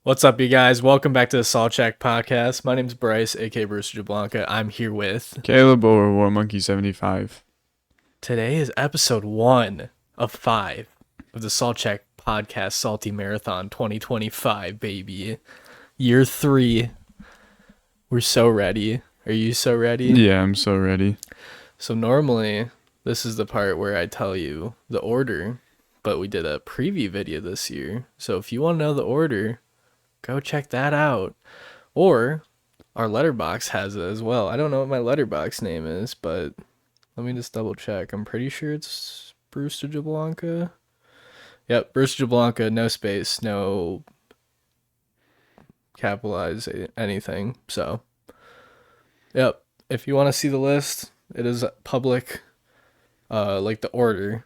What's up, you guys? Welcome back to the Salt Check Podcast. My name's Bryce, aka Bruce Jablanca. I'm here with. Caleb or War Monkey 75. Today is episode 1 of 5 of the Salt Check Podcast Salty Marathon 2025, baby. Year 3. We're so ready. Are you so ready? Yeah, I'm so ready. So, normally, this is the part where I tell you the order, but we did a preview video this year. So, if you want to know the order, go check that out. Or our letterbox has it as well. I don't know what my letterbox name is, but let me just double check. I'm pretty sure it's Bruce Jablanca. Yep, Bruce Jablanca, no space, no capitalize anything. So, yep. If you want to see the list, it is public, like the order.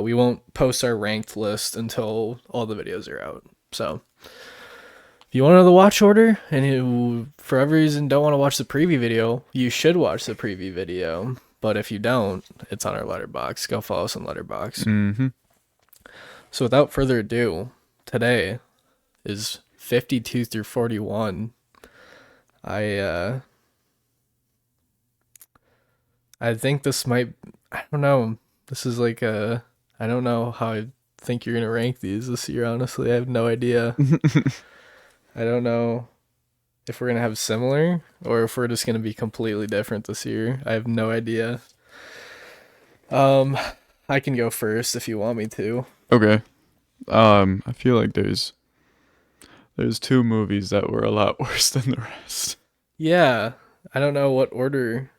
We won't post our ranked list until all the videos are out. So, if you want to know the watch order and you, for every reason, don't want to watch the preview video, you should watch the preview video. But if you don't, it's on our letterbox. Go follow us on letterbox. Mm-hmm. So without further ado, today is 52 through 41. I think this might, I don't know. This is like I don't know how I think you're gonna rank these this year. Honestly, I have no idea. I don't know if we're gonna have similar or if we're just gonna be completely different this year. I have no idea. Um, I can go first if you want me to. Okay. I feel like there's two movies that were a lot worse than the rest. Yeah, I don't know what order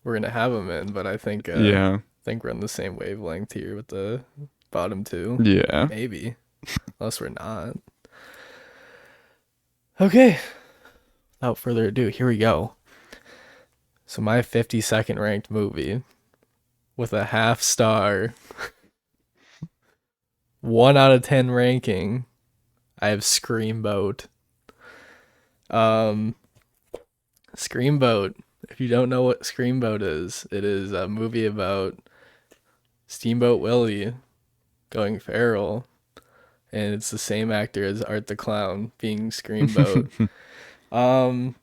we're gonna have them in, but Yeah. I think we're on the same wavelength here with the bottom two. Yeah. Maybe, unless we're not. Okay. Without further ado, here we go. So my 52nd ranked movie with a half star, 1 out of 10 ranking. I have Screamboat. Um, Screamboat. If you don't know what Screamboat is, it is a movie about Steamboat Willie going feral, and it's the same actor as Art the Clown being Screamboat. um,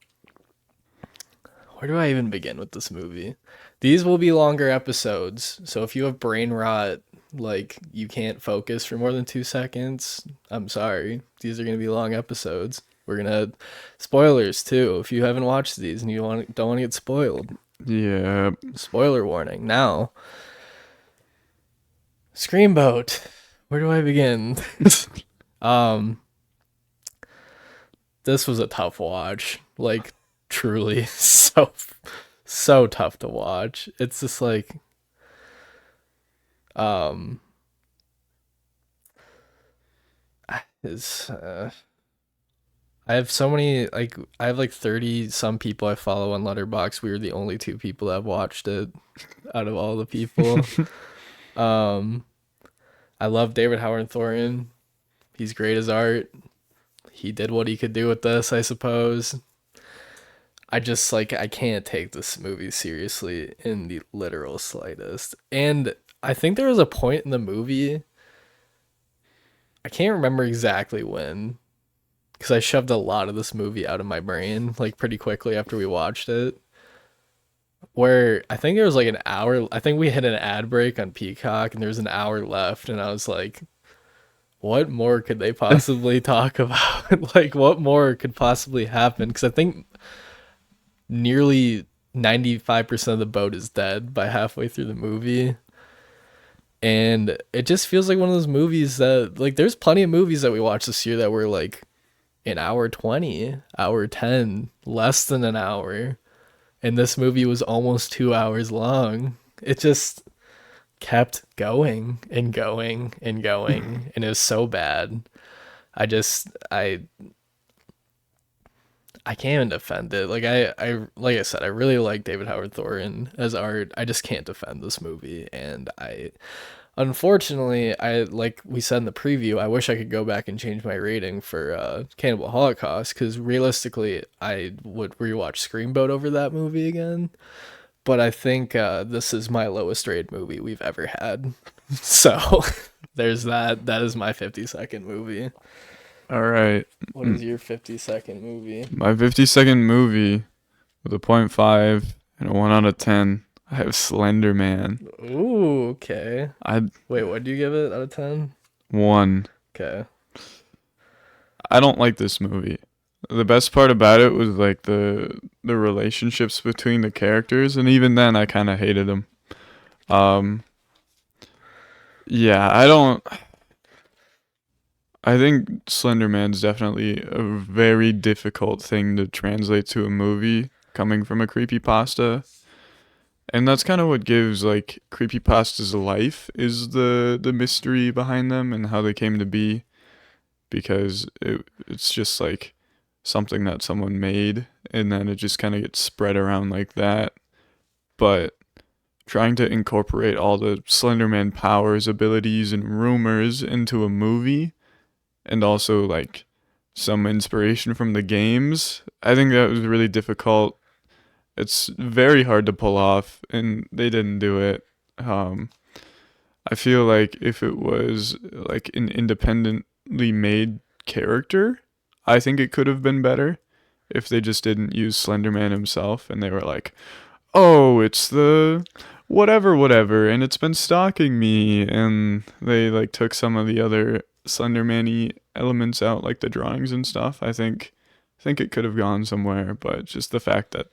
where do I even begin with this movie? These will be longer episodes, so if you have brain rot, like you can't focus for more than 2 seconds, I'm sorry. These are gonna be long episodes. We're gonna spoilers too. If you haven't watched these and you don't want to get spoiled, Yeah. spoiler warning now. Screamboat. Where do I begin? um, this was a tough watch. Like truly, so tough to watch. It's just like um, it's I have so many, like I have like 30 some people I follow on Letterboxd. We were the only two people that have watched it out of all the people. Um, I love David Howard Thornton. He's great as Art. He did what he could do with this, I suppose. I just like I can't take this movie seriously in the literal slightest. And I think there was a point in the movie, I can't remember exactly when, because I shoved a lot of this movie out of my brain like pretty quickly after we watched it. Where I think there was like an hour, I think we hit an ad break on Peacock and there was an hour left, and I was like, what more could they possibly talk about? Like, what more could possibly happen? Because I think nearly 95% of the boat is dead by halfway through the movie. And it just feels like one of those movies that, like, there's plenty of movies that we watched this year that were like an hour 20, hour 10, less than an hour. And this movie was almost 2 hours long. It just kept going and going and going. And it was so bad. I just, I can't even defend it. Like I said, I really like David Howard Thornton as Art. I just can't defend this movie, and unfortunately, I like we said in the preview, I wish I could go back and change my rating for Cannibal Holocaust, because realistically, I would rewatch Screamboat over that movie again. But I think this is my lowest rated movie we've ever had. So there's that. That is my 52nd movie. All right. What is your 50-second movie? My 50-second movie with a point 0.5 and a 1 out of 10. I have Slender Man. Ooh, okay. I Wait, what do you give it out of 10? 1. Okay. I don't like this movie. The best part about it was like the relationships between the characters, and even then I kind of hated them. Um, yeah, I don't. I think Slender Man's definitely a very difficult thing to translate to a movie coming from a creepypasta. And that's kind of what gives like creepypastas life is the mystery behind them and how they came to be because it's just like something that someone made and then it just kind of gets spread around like that. But trying to incorporate all the Slenderman powers, abilities, and rumors into a movie and also like some inspiration from the games, I think that was really difficult. It's very hard to pull off, and they didn't do it. Um, I feel like if it was like an independently made character, I think it could have been better if they just didn't use Slenderman himself and they were like, "Oh, it's the whatever and it's been stalking me." And they like took some of the other Slenderman-y elements out like the drawings and stuff. I think it could have gone somewhere, but just the fact that,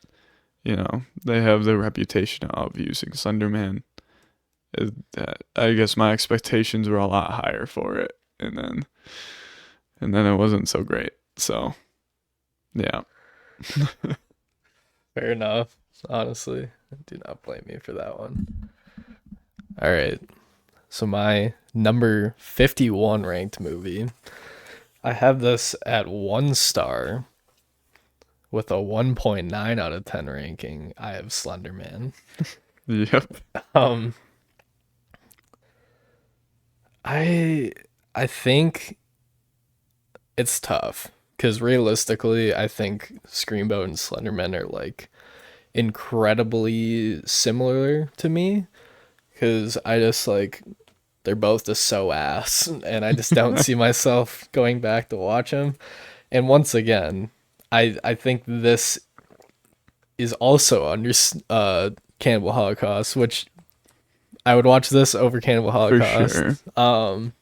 they have the reputation of using Slenderman, I guess my expectations were a lot higher for it, and then it wasn't so great. So yeah, Fair enough. Honestly, do not blame me for that one. All right. So my number 51 ranked movie, I have this at 1 star with a 1.9 out of 10 ranking. I have Slender Man. yep, Um, I I think it's tough because realistically, I think Screamboat and Slenderman are like incredibly similar to me because I just like they're both just so ass, and I just don't see myself going back to watch them. And once again, I think this is also under Cannibal Holocaust, which I would watch this over Cannibal for sure. Holocaust.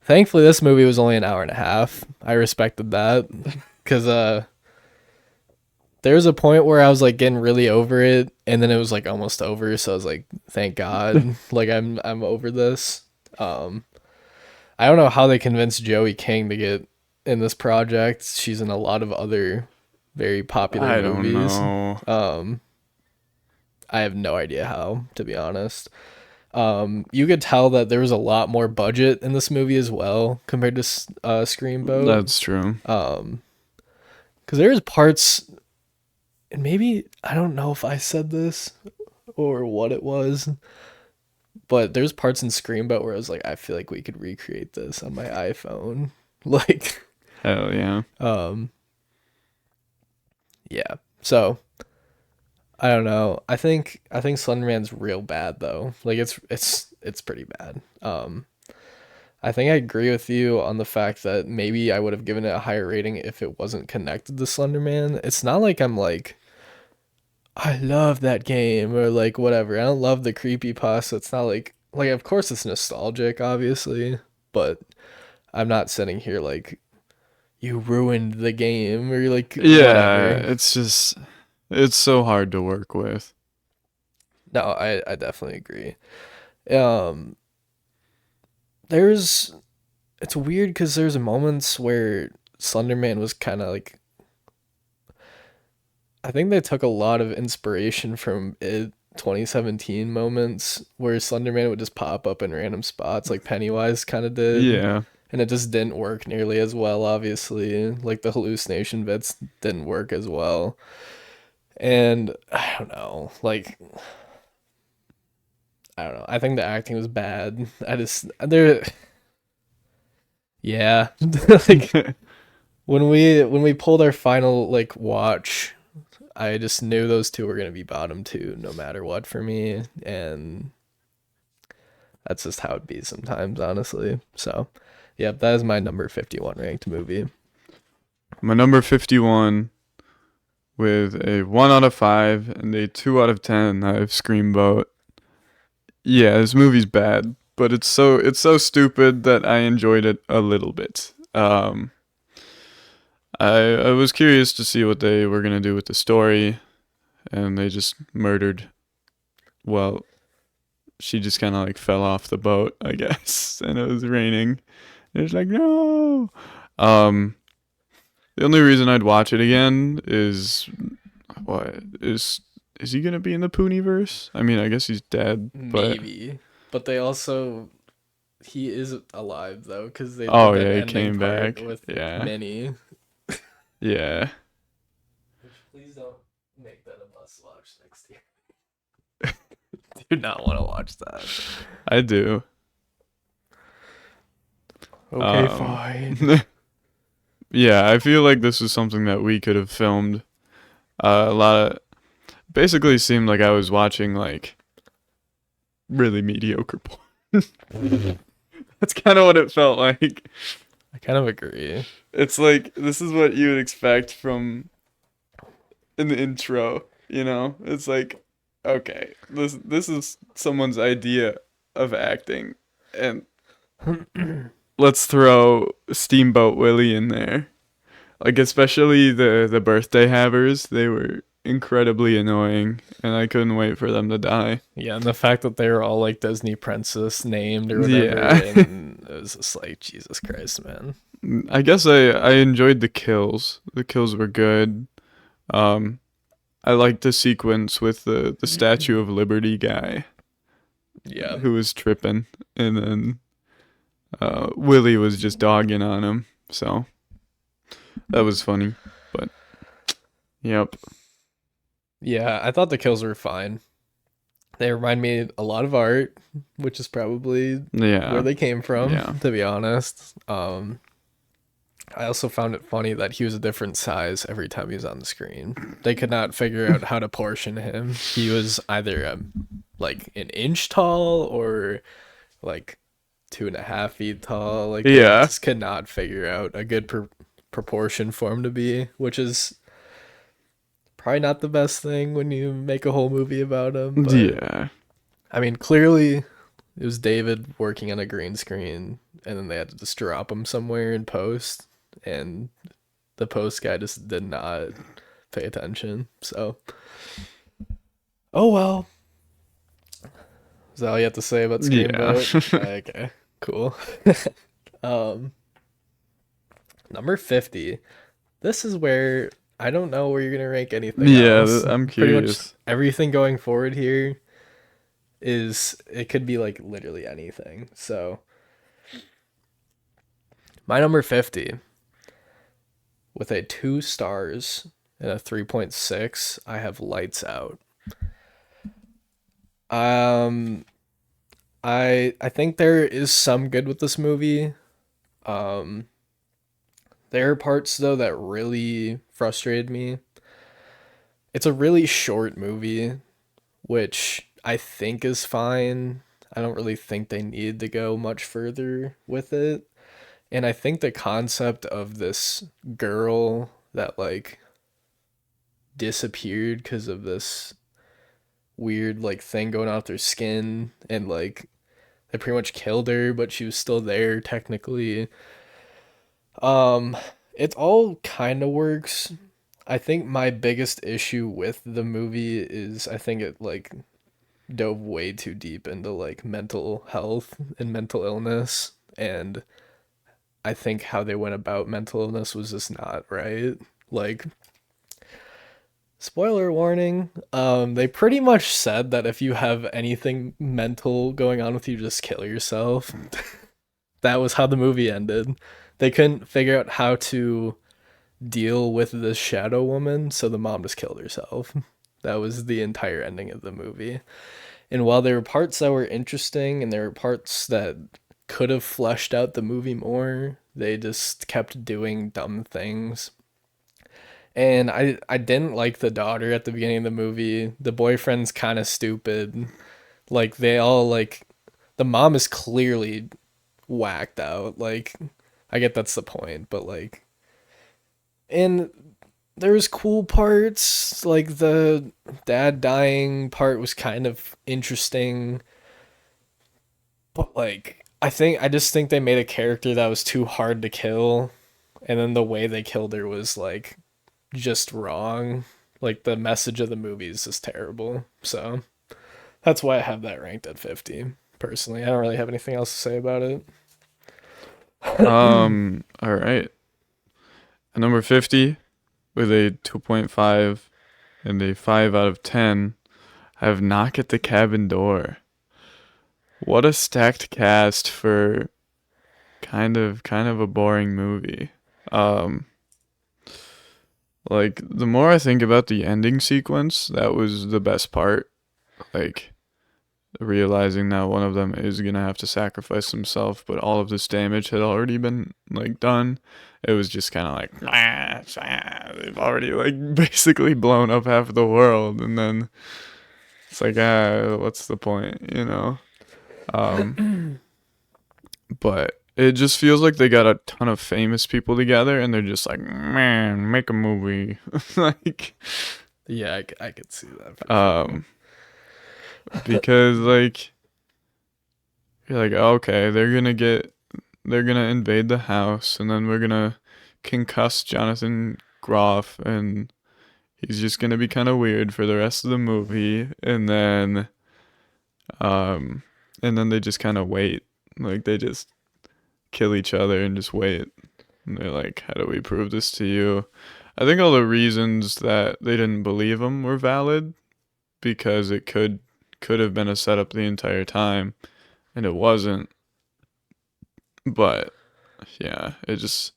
Thankfully, this movie was only an hour and a half. I respected that because there was a point where I was like getting really over it, and then it was like almost over. So I was like, thank God, like I'm over this. Um, I don't know how they convinced Joey King to get in this project. She's in a lot of other very popular I don't movies. know. Um, I have no idea how, to be honest. You could tell that there was a lot more budget in this movie as well compared to Screamboat. That's true. Because there's parts, and maybe I don't know if I said this or what it was, but there's parts in Screamboat where I was like, I feel like we could recreate this on my iPhone. Like, Hell yeah. um, yeah. So I don't know. I think Slenderman's real bad though. Like it's pretty bad. I think I agree with you on the fact that maybe I would have given it a higher rating if it wasn't connected to Slenderman. It's not like I'm like I love that game or like whatever. I don't love the creepy pasta. It's not like of course it's nostalgic obviously, but I'm not sitting here like you ruined the game or like Yeah, whatever. it's so hard to work with. No, I definitely agree. Um there's it's weird because there's moments where Slenderman was kind of like I think they took a lot of inspiration from it 2017 moments where Slenderman would just pop up in random spots like Pennywise kind of did, Yeah. and it just didn't work nearly as well. Obviously, like the hallucination bits didn't work as well, and I don't know. I think the acting was bad. I just there, yeah, like when we pulled our final like watch, I just knew those two were gonna be bottom two no matter what for me, and that's just how it be sometimes, honestly. So, Yep, that is my number 51 ranked movie. My number 51 with a 1 out of 5 and a 2 out of 10. I have Screamboat. Yeah, this movie's bad, but it's so stupid that I enjoyed it a little bit. I was curious to see what they were gonna do with the story, and they just murdered. Well, she just kind of like fell off the boat, I guess, and it was raining. And it's like no. Um, the only reason I'd watch it again is what is he gonna be in the Pooniverse? I mean, I guess he's dead, but Maybe. But they also he is alive though cuz they did oh that yeah, he ending came part back. with Yeah, Minnie. yeah, Which please don't make that a must watch next year. Do not want to watch that. I do. Okay, Um, fine. yeah, I feel like this is something that we could have filmed. A lot of basically seemed like I was watching like really mediocre porn. That's kind of what it felt like. I kind of agree. It's like this is what you would expect from in the intro, you know? It's like okay, this is someone's idea of acting and let's throw Steamboat Willie in there. Like especially the birthday havers, they were incredibly annoying and I couldn't wait for them to die. Yeah, and the fact that they were all like Disney princess named or whatever, Yeah. and it was just like Jesus Christ, man. I guess I enjoyed the kills. The kills were good. Um I liked the sequence with the Statue of Liberty guy Yeah, who was tripping and then Willie was just dogging on him. So that was funny. But yep. yeah. I thought the kills were fine. They remind me a lot of art, which is probably where Yeah. they came from, Yeah. to be honest. I also found it funny that he was a different size every time he was on the screen. They could not figure out how to portion him. He was either like an inch tall or like 2.5 feet tall. Like they Yeah. just could not figure out a good proportion for him to be, which is probably not the best thing when you make a whole movie about him. But Yeah. I mean, clearly it was David working on a green screen, and then they had to just drop him somewhere in post, and the post guy just did not pay attention. So, oh well. Is that all you have to say about Yeah. Screamboat? Okay, cool. um, Number 50. This is where I don't know where you're gonna rank anything Yeah, else. I'm Pretty much curious. everything going forward here is it could be like literally anything. So my number 50 with a 2 stars and a 3.6, I have Lights Out. Um I think there is some good with this movie. Um there are parts though that really frustrated me. It's a really short movie, which I think is fine. I don't really think they need to go much further with it. And I think the concept of this girl that like disappeared because of this weird like thing going on with her skin, and like they pretty much killed her, but she was still there technically. Um it all kind of works. I think my biggest issue with the movie is I think it like dove way too deep into like mental health and mental illness, and I think how they went about mental illness was just not right. Like, spoiler warning, they pretty much said that if you have anything mental going on with you, just kill yourself. That was how the movie ended. They couldn't figure out how to deal with this shadow woman, so the mom just killed herself. That was the entire ending of the movie. And while there were parts that were interesting and there were parts that could have fleshed out the movie more, they just kept doing dumb things. And I didn't like the daughter at the beginning of the movie. The boyfriend's kind of stupid. Like they all like the mom is clearly whacked out. Like, I get that's the point, but like, and there's cool parts. Like the dad dying part was kind of interesting, but like, I just think they made a character that was too hard to kill, and then the way they killed her was like just wrong. Like the message of the movie is just terrible. So that's why I have that ranked at 50. Personally, I don't really have anything else to say about it. All right. At number 50 with a 2.5 and a 5 out of 10, I have Knock at the Cabin Door. What a stacked cast for kind of a boring movie. Um like the more I think about the ending sequence, that was the best part. Like realizing that one of them is gonna have to sacrifice himself, but all of this damage had already been like done. It was just kind of like they've already like basically blown up half of the world, and then it's like what's the point, you know? Um, but it just feels like they got a ton of famous people together, and they're just like, man, make a movie, like, Yeah, I could see that for sure. um, because like you're like, okay, they're gonna invade the house, and then we're gonna concuss Jonathan Groff, and he's just gonna be kind of weird for the rest of the movie, um, and then they just kind of wait, like they just kill each other and just wait, and they're like, how do we prove this to you? I think all the reasons that they didn't believe him were valid because it could have been a setup the entire time, and it wasn't. But yeah, it just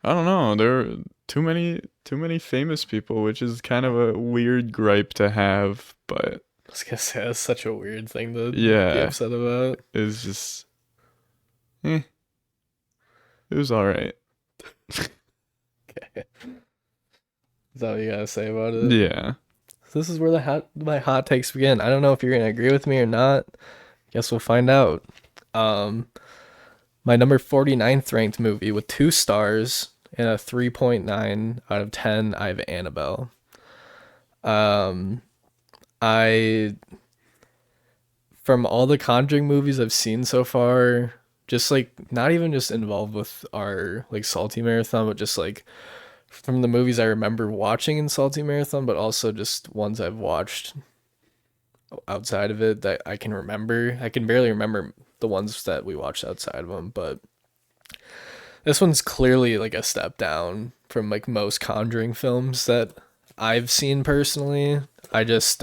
I don't know. There are too many famous people, which is kind of a weird gripe to have. But I was gonna say that's such a weird thing to be yeah, upset about. it's just eh, it was all right. Okay. Is that what you gotta say about it? Yeah. This is where my hot takes begin. I don't know if you're gonna agree with me or not. Guess we'll find out. Um, my number 49th ranked movie with 2 stars and a 3.9 out of 10. I have Annabelle. Um, I from all the Conjuring movies I've seen so far, just like not even just involved with our like Salty Marathon, but just like from the movies I remember watching in Salty Marathon, but also just ones I've watched outside of it that I can remember. I can barely remember the ones that we watched outside of them, but this one's clearly like a step down from like most Conjuring films that I've seen personally. I just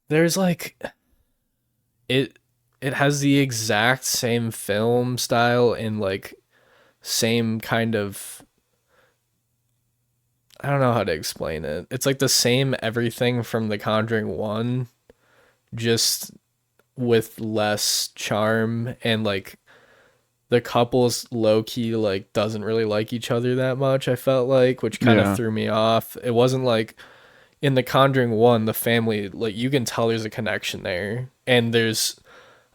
there's like it it has the exact same film style and like same kind of I don't know how to explain it. It's like the same everything from The Conjuring 1 just with less charm and like the couple's low key like doesn't really like each other that much, I felt like, which kind of Yeah. threw me off. It wasn't like in The Conjuring 1 the family like you can tell there's a connection there. And there's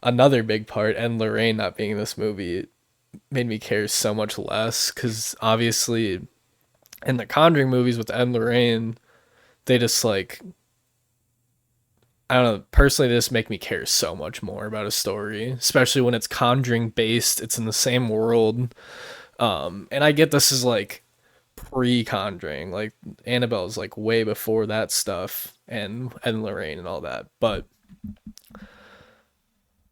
another big part, and Lorraine not being in this movie made me care so much less cuz obviously in the Conjuring movies with Ed and Lorraine, they just like I don't know. Personally, they just make me care so much more about a story, especially when it's Conjuring based. It's in the same world, and I get this is like pre-Conjuring. Like Annabelle's like way before that stuff, and Lorraine and all that. But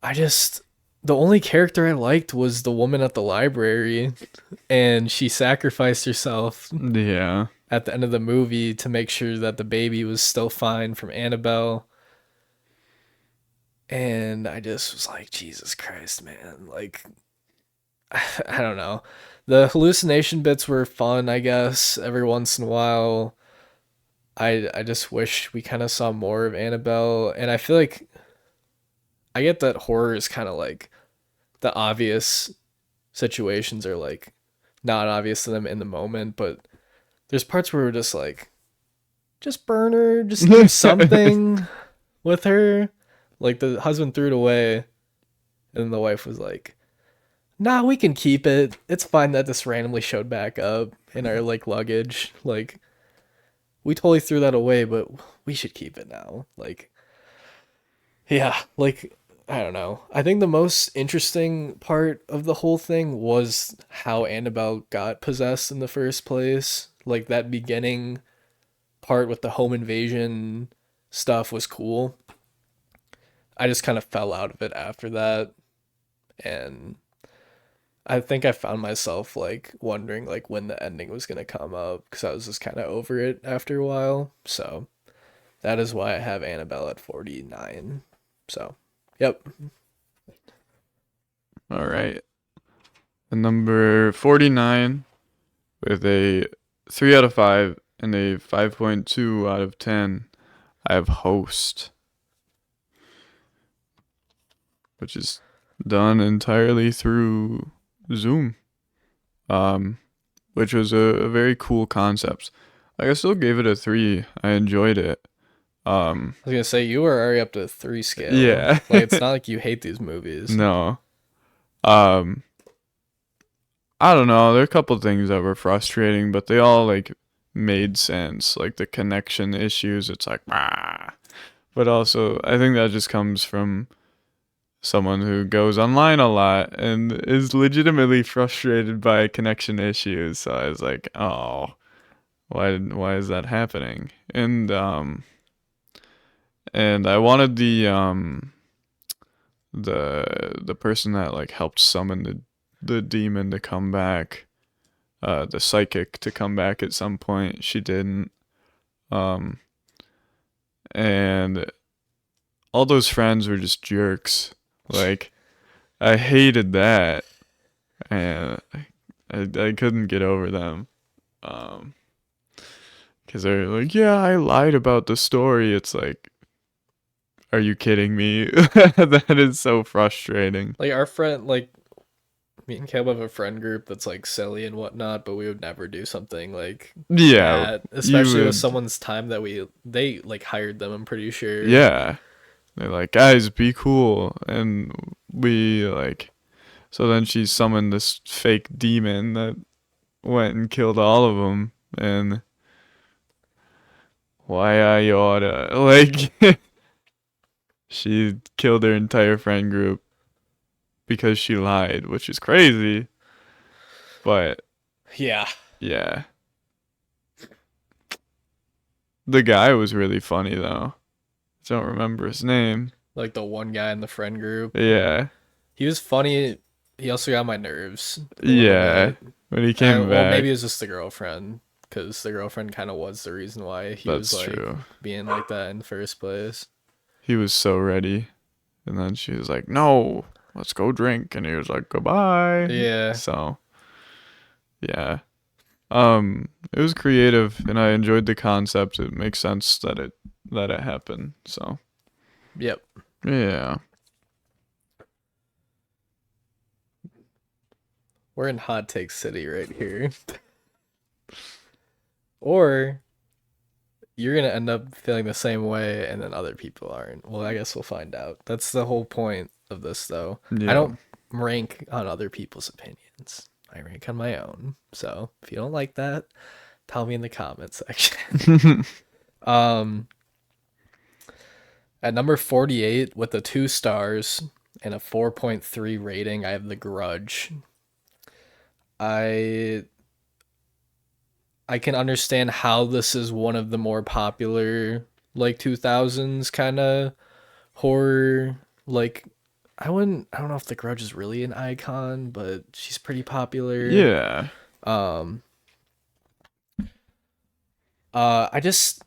I just the only character I liked was the woman at the library, and she sacrificed herself Yeah. at the end of the movie to make sure that the baby was still fine from Annabelle. And I just was like, Jesus Christ, man. Like, I don't know. The hallucination bits were fun, I guess, every once in a while. I just wish we kind of saw more of Annabelle. And I feel like I get that horror is kind of like the obvious situations are like not obvious to them in the moment, but there's parts where we're just like, just burn her, just do something with her. Like the husband threw it away, And the wife was like, "Nah, we can keep it. It's fine that this randomly showed back up in our like luggage. Like we totally threw that away, but we should keep it now." Like yeah, like I don't know. I think the most interesting part of the whole thing was how Annabelle got possessed in the first place. Like that beginning part with the home invasion stuff was cool. I just kind of fell out of it after that, and I think I found myself like wondering like when the ending was going to come up because I was just kind of over it after a while. So, that is why I have Annabelle at 49. So, yep. All right. The number 49 with a 3 out of 5 and a 5.2 out of 10. I have Host, which is done entirely through Zoom, um, which was a very cool concept. Like, I still gave it a 3. I enjoyed it. I was going to say you were already up to 3 scale. Yeah. Like it's not like you hate these movies. No. Um, I don't know. There are a couple things that were frustrating, but they all like made sense. Like the connection issues, it's like ah. But also, I think that just comes from someone who goes online a lot and is legitimately frustrated by connection issues. So I was like, oh, why is that happening? And I wanted the person that like helped summon the demon to come back, the psychic to come back at some point. She didn't. Um, and all those friends were just jerks. Like I hated that, and I couldn't get over them. Um, because they're like, yeah, I lied about the story. It's like, are you kidding me? That is so frustrating. Like our friend, like me and Caleb have a friend group that's like silly and whatnot, but we would never do something like Yeah, that, you especially with would. someone's time that they like hired them. I'm pretty sure. Yeah, they're like, guys, be cool, and we like. So then she summoned this fake demon that went and killed all of them, and why I oughta like she killed her entire friend group because she lied, which is crazy. But Yeah, yeah, the guy was really funny though. I don't remember his name. like the one guy in the friend group. Yeah, He was funny. He also got my nerves a little yeah. bit. When he came Well, back, maybe it was just the girlfriend, because the girlfriend kind of was the reason why he was that's like true. being like that in the first place. He was so ready, and then she was like, "No, let's go drink," and he was like, "Goodbye." Yeah. So yeah, it was creative, and I enjoyed the concept. It makes sense that it happened. So Yep. yeah. We're in hot take city right here. Or you're gonna end up feeling the same way, and then other people aren't. Well, I guess we'll find out. That's the whole point of this, though. I Yeah. don't rank on other people's opinions. I rank on my own. So if you don't like that, tell me in the comment section. um, at number 48 with the 2 stars and a 4.3 rating, I have The Grudge. I I can understand how this is one of the more popular like 2000s kind of horror like I don't know if The Grudge is really an icon, but she's pretty popular. Yeah. Um I just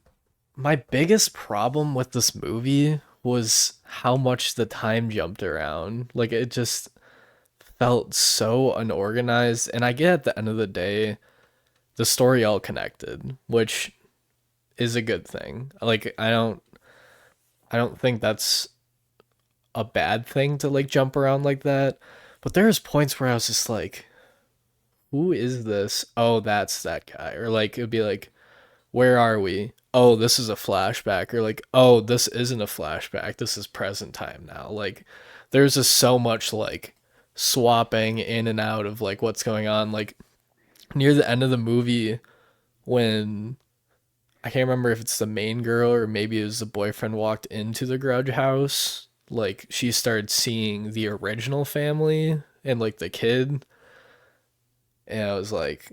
my biggest problem with this movie was how much the time jumped around. Like it just felt so unorganized, and I get at the end of the day the story all connected, which is a good thing. Like I don't think that's a bad thing to like jump around like that. But there's points where I was just like, who is this? Oh, that's that guy. Or like it'd be like, where are we? Oh, this is a flashback. Or like, oh, this isn't a flashback. This is present time now. Like there's just so much like swapping in and out of like what's going on. Like near the end of the movie, when I can't remember if it's the main girl or maybe it was the boyfriend walked into the Grudge house, like she started seeing the original family and like the kid. And I was like,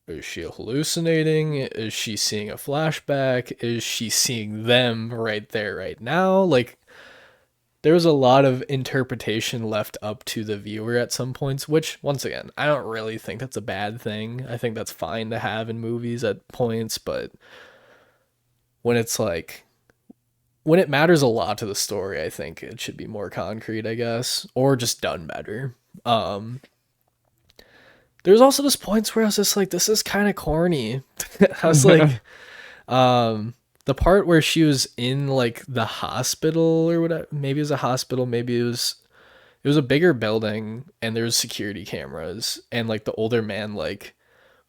is she hallucinating? Is she seeing a flashback? Is she seeing them right there, right now? Like, there was a lot of interpretation left up to the viewer at some points, which, once again, I don't really think that's a bad thing. I think that's fine to have in movies at points, but when it's like, when it matters a lot to the story, I think it should be more concrete, I guess, or just done better. Um, there's also just points where I was just like, this is kind of corny. I was like, Um, the part where she was in like the hospital or whatever, maybe it was a hospital, maybe it was a bigger building and there was security cameras and like the older man like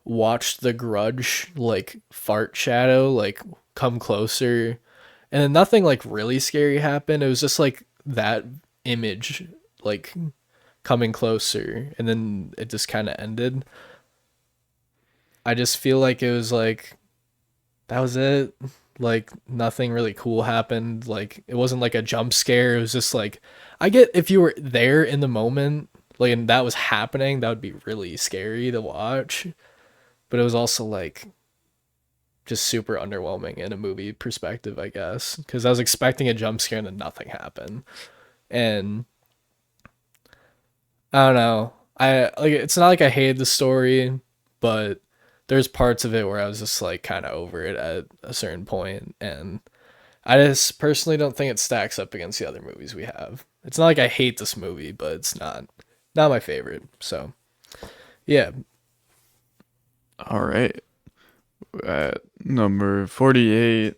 watched the grudge like fart shadow like come closer and then nothing like really scary happened. It was just like that image like coming closer and then it just kind of ended. I just feel like it was like that was it. Like nothing really cool happened. Like it wasn't like a jump scare. It was just like I get if you were there in the moment, like and that was happening, that would be really scary to watch. But it was also like just super underwhelming in a movie perspective, I guess, because I was expecting a jump scare and then nothing happened. And I don't know. I like it's not like I hated the story, but there's parts of it where I was just like kind of over it at a certain point, and I just personally don't think it stacks up against the other movies we have. It's not like I hate this movie, but it's not my favorite. So yeah, All right. At number 48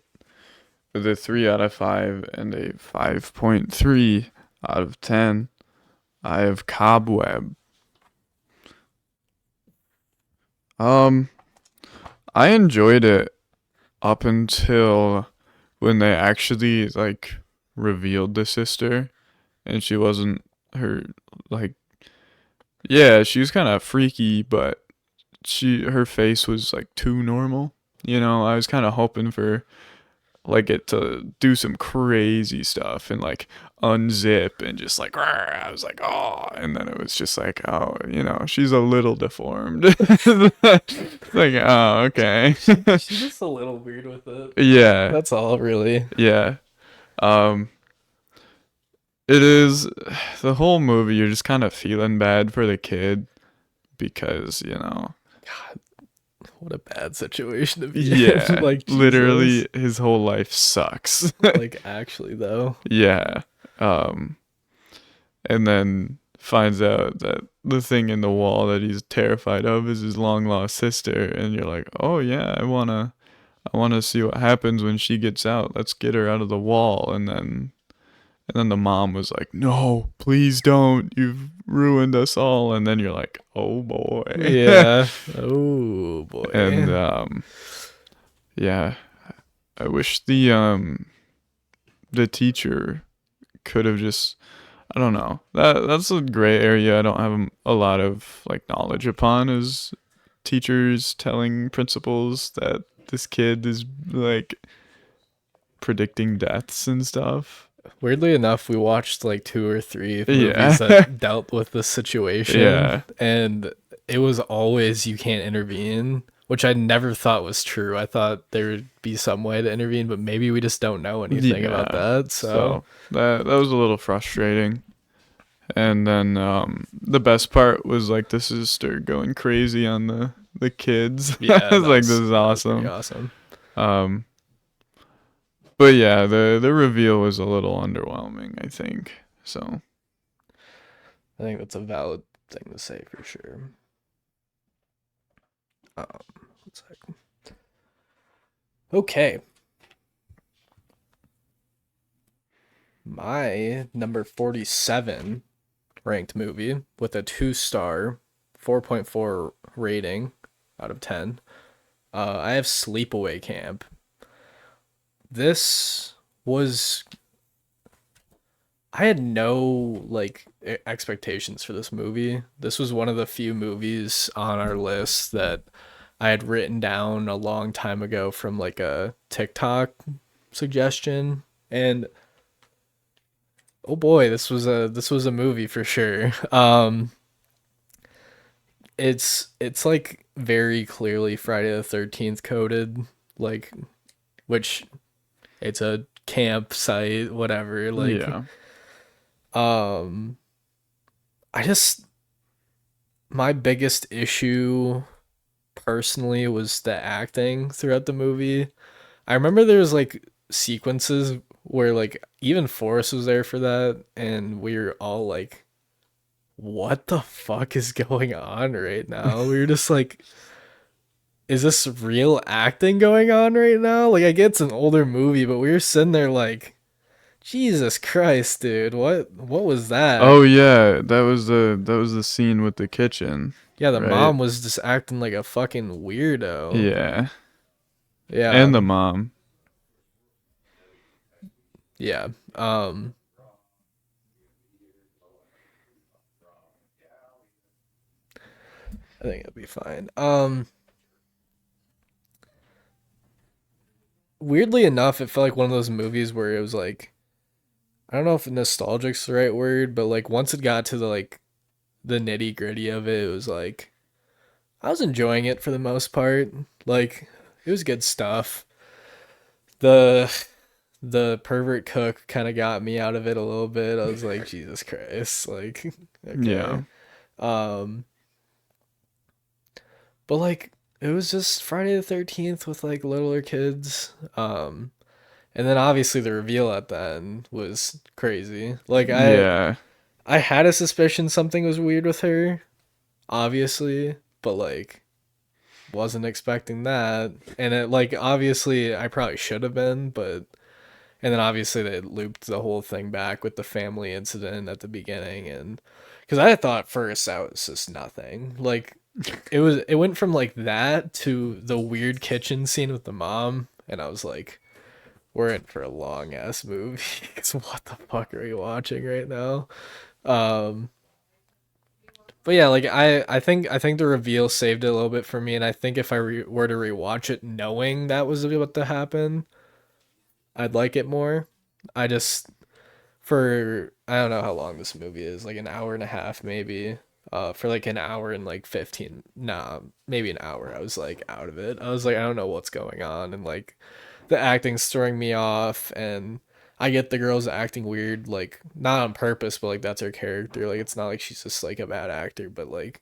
with a 3 out of 5 and a 5.3 out of 10, I have Cobweb. Um, I enjoyed it up until when they actually like revealed the sister and she wasn't her like yeah, she was kind of freaky, but her face was like too normal. You know, I was kind of hoping for like it to do some crazy stuff and like unzip and just like "Rrr," I was like oh, and then it was just like oh, you know, she's a little deformed. Like oh okay. she's just a little weird with it. Yeah, That's all, really. yeah. um it is the whole movie you're just kind of feeling bad for the kid because you know God, what a bad situation to be in. yeah, Like Jesus. literally his whole life sucks. Like actually though. Yeah. Um, and then finds out that the thing in the wall that he's terrified of is his long lost sister, and you're like, oh yeah, I wanna see what happens when she gets out. Let's get her out of the wall. And then the mom was like, no, please don't. You've ruined us all. And then you're like, oh boy. Yeah. Oh And boy. yeah, I wish the teacher could have just I don't know. That's a gray area I don't have a lot of like knowledge upon is teachers telling principals that this kid is like predicting deaths and stuff. Weirdly enough, we watched like two or three movies Yeah. that dealt with this situation, Yeah. and it was always you can't intervene, which I never thought was true. I thought there would be some way to intervene, but maybe we just don't know anything about Yeah. that. So, So that was a little frustrating. And then the best part was like the sister going crazy on the kids. I yeah, was like, this is that was pretty awesome. awesome. Um, but yeah, the reveal was a little underwhelming, I think. So I think that's a valid thing to say for sure. Um, one sec. Okay, my number 47 ranked movie with a 2 star, 4.4 rating out of 10. I have Sleepaway Camp. This was I had no like expectations for this movie. This was one of the few movies on our list that I had written down a long time ago from like a TikTok suggestion. And oh boy, this was a movie for sure. It's like very clearly Friday the 13th coded, like, which it's a campsite, whatever. Like, Yeah. um, I just my biggest issue personally was the acting throughout the movie. I remember there was like sequences where like even Forrest was there for that, and we were all like, "What the fuck is going on right now?" We were just like, "Is this real acting going on right now?" Like, I get it's an older movie, but we were sitting there like, "Jesus Christ, dude, what was that?" Oh yeah, that was the scene with the kitchen, Yeah, the right? mom was just acting like a fucking weirdo. Yeah. Yeah, And the mom. yeah. I think it'll be fine. Weirdly enough, it felt like one of those movies where it was like, I don't know if nostalgic's the right word, but like once it got to the nitty gritty of it, it was like I was enjoying it for the most part. Like it was good stuff. The the pervert cook kind of got me out of it a little bit. I was like, Jesus Christ, like okay. Yeah. Um, but like it was just Friday the 13th with like littler kids. And then obviously the reveal at the end was crazy. Like Yeah. I had a suspicion something was weird with her, obviously, but like wasn't expecting that. And it like obviously I probably should have been, but and then obviously they looped the whole thing back with the family incident at the beginning, and cuz I thought at first that was just nothing. Like it went from like that to the weird kitchen scene with the mom, and I was like, we're in for a long ass movie. 'Cause what the fuck are we watching right now? Um, but yeah, like I think the reveal saved it a little bit for me, and I think if I were to rewatch it knowing that was what to happen, I'd like it more. I just for I don't know how long this movie is, like an hour and a half maybe. For like an hour and like 15, nah, maybe an hour. I was like out of it. I was like, I don't know what's going on, and like the acting's throwing me off, and I get the girl's acting weird, like not on purpose, but like that's her character. Like it's not like she's just like a bad actor, but like,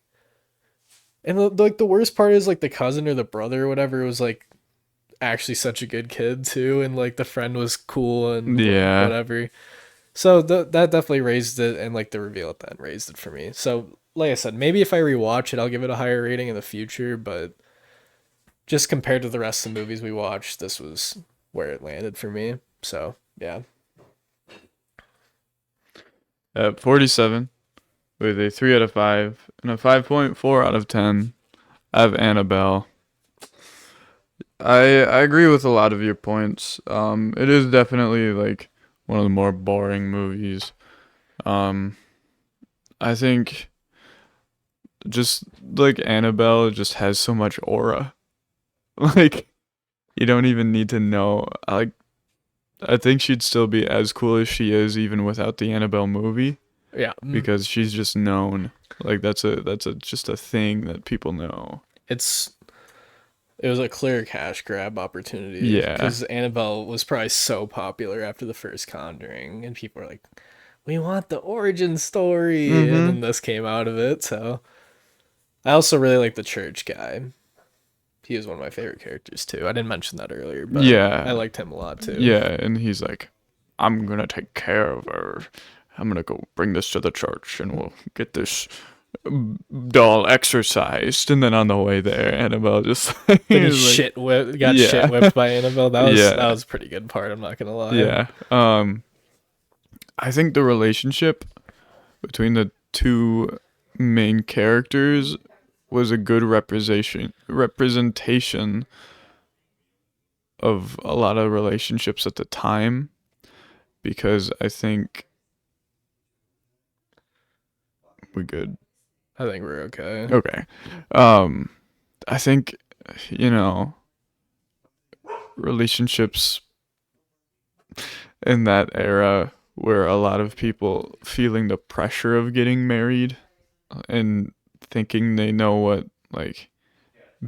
and like the worst part is like the cousin or the brother or whatever was like actually such a good kid too, and like the friend was cool and Yeah. whatever. So that definitely raised it, and like the reveal at the end raised it for me. So like I said, maybe if I rewatch it, I'll give it a higher rating in the future. But just compared to the rest of the movies we watched, this was where it landed for me. So yeah, At 47 with a 3 out of 5 and a 5.4 out of 10. I have Annabelle. I agree with a lot of your points. It is definitely like one of the more boring movies. Um, I think just like Annabelle just has so much aura. Like you don't even need to know. Like I think she'd still be as cool as she is even without the Annabelle movie yeah, because she's just known. Like that's a just a thing that people know. it's it was a clear cash grab opportunity Yeah. because Annabelle was probably so popular after the first Conjuring, and people were like, "We want the origin story," and Mhm. then this came out of it. So I also really like the church guy. He was one of my favorite characters too. I didn't mention that earlier, but I Yeah. liked him a lot too. Yeah, and he's like, "I'm going to take care of her. I'm going to go bring this to the church and we'll get this doll exercised." And then on the way there, Annabelle just Then he is like, got shit "Yeah. whipped by Annabelle. That Yeah. was a pretty good part. I'm not gonna lie. Yeah. I think the relationship between the two main characters was a good representation of a lot of relationships at the time because I think We good? I think we're okay. Okay. Um, I think, you know, relationships in that era where a lot of people feeling the pressure of getting married and thinking they know what like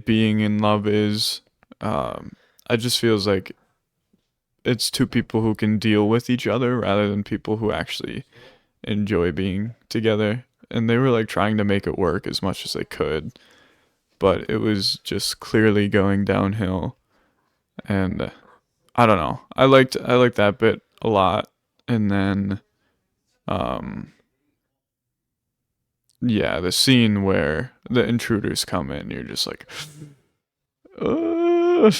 being in love is. Um, I just feels like it's two people who can deal with each other rather than people who actually enjoy being together. And they were like trying to make it work as much as they could, but it was just clearly going downhill. And I don't know. I liked that bit a lot. And then um yeah, the scene where the intruders come in, you're just like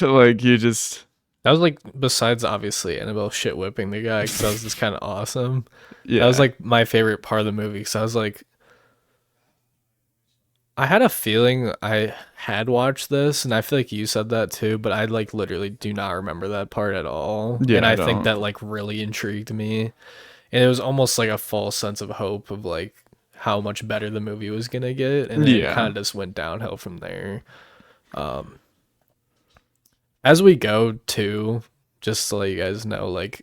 like you just That was like, besides obviously Annabelle shit whipping the guy because that was just kind of awesome. That was yeah. like my favorite part of the movie because I was like, I had a feeling I had watched this, and I feel like you said that too, but I like literally do not remember that part at all. And Yeah, I I think don't. that like really intrigued me. And it was almost like a false sense of hope of like how much better the movie was gonna get, and then it kind Yeah. of just went downhill from there. As we go to, just to let you guys know, like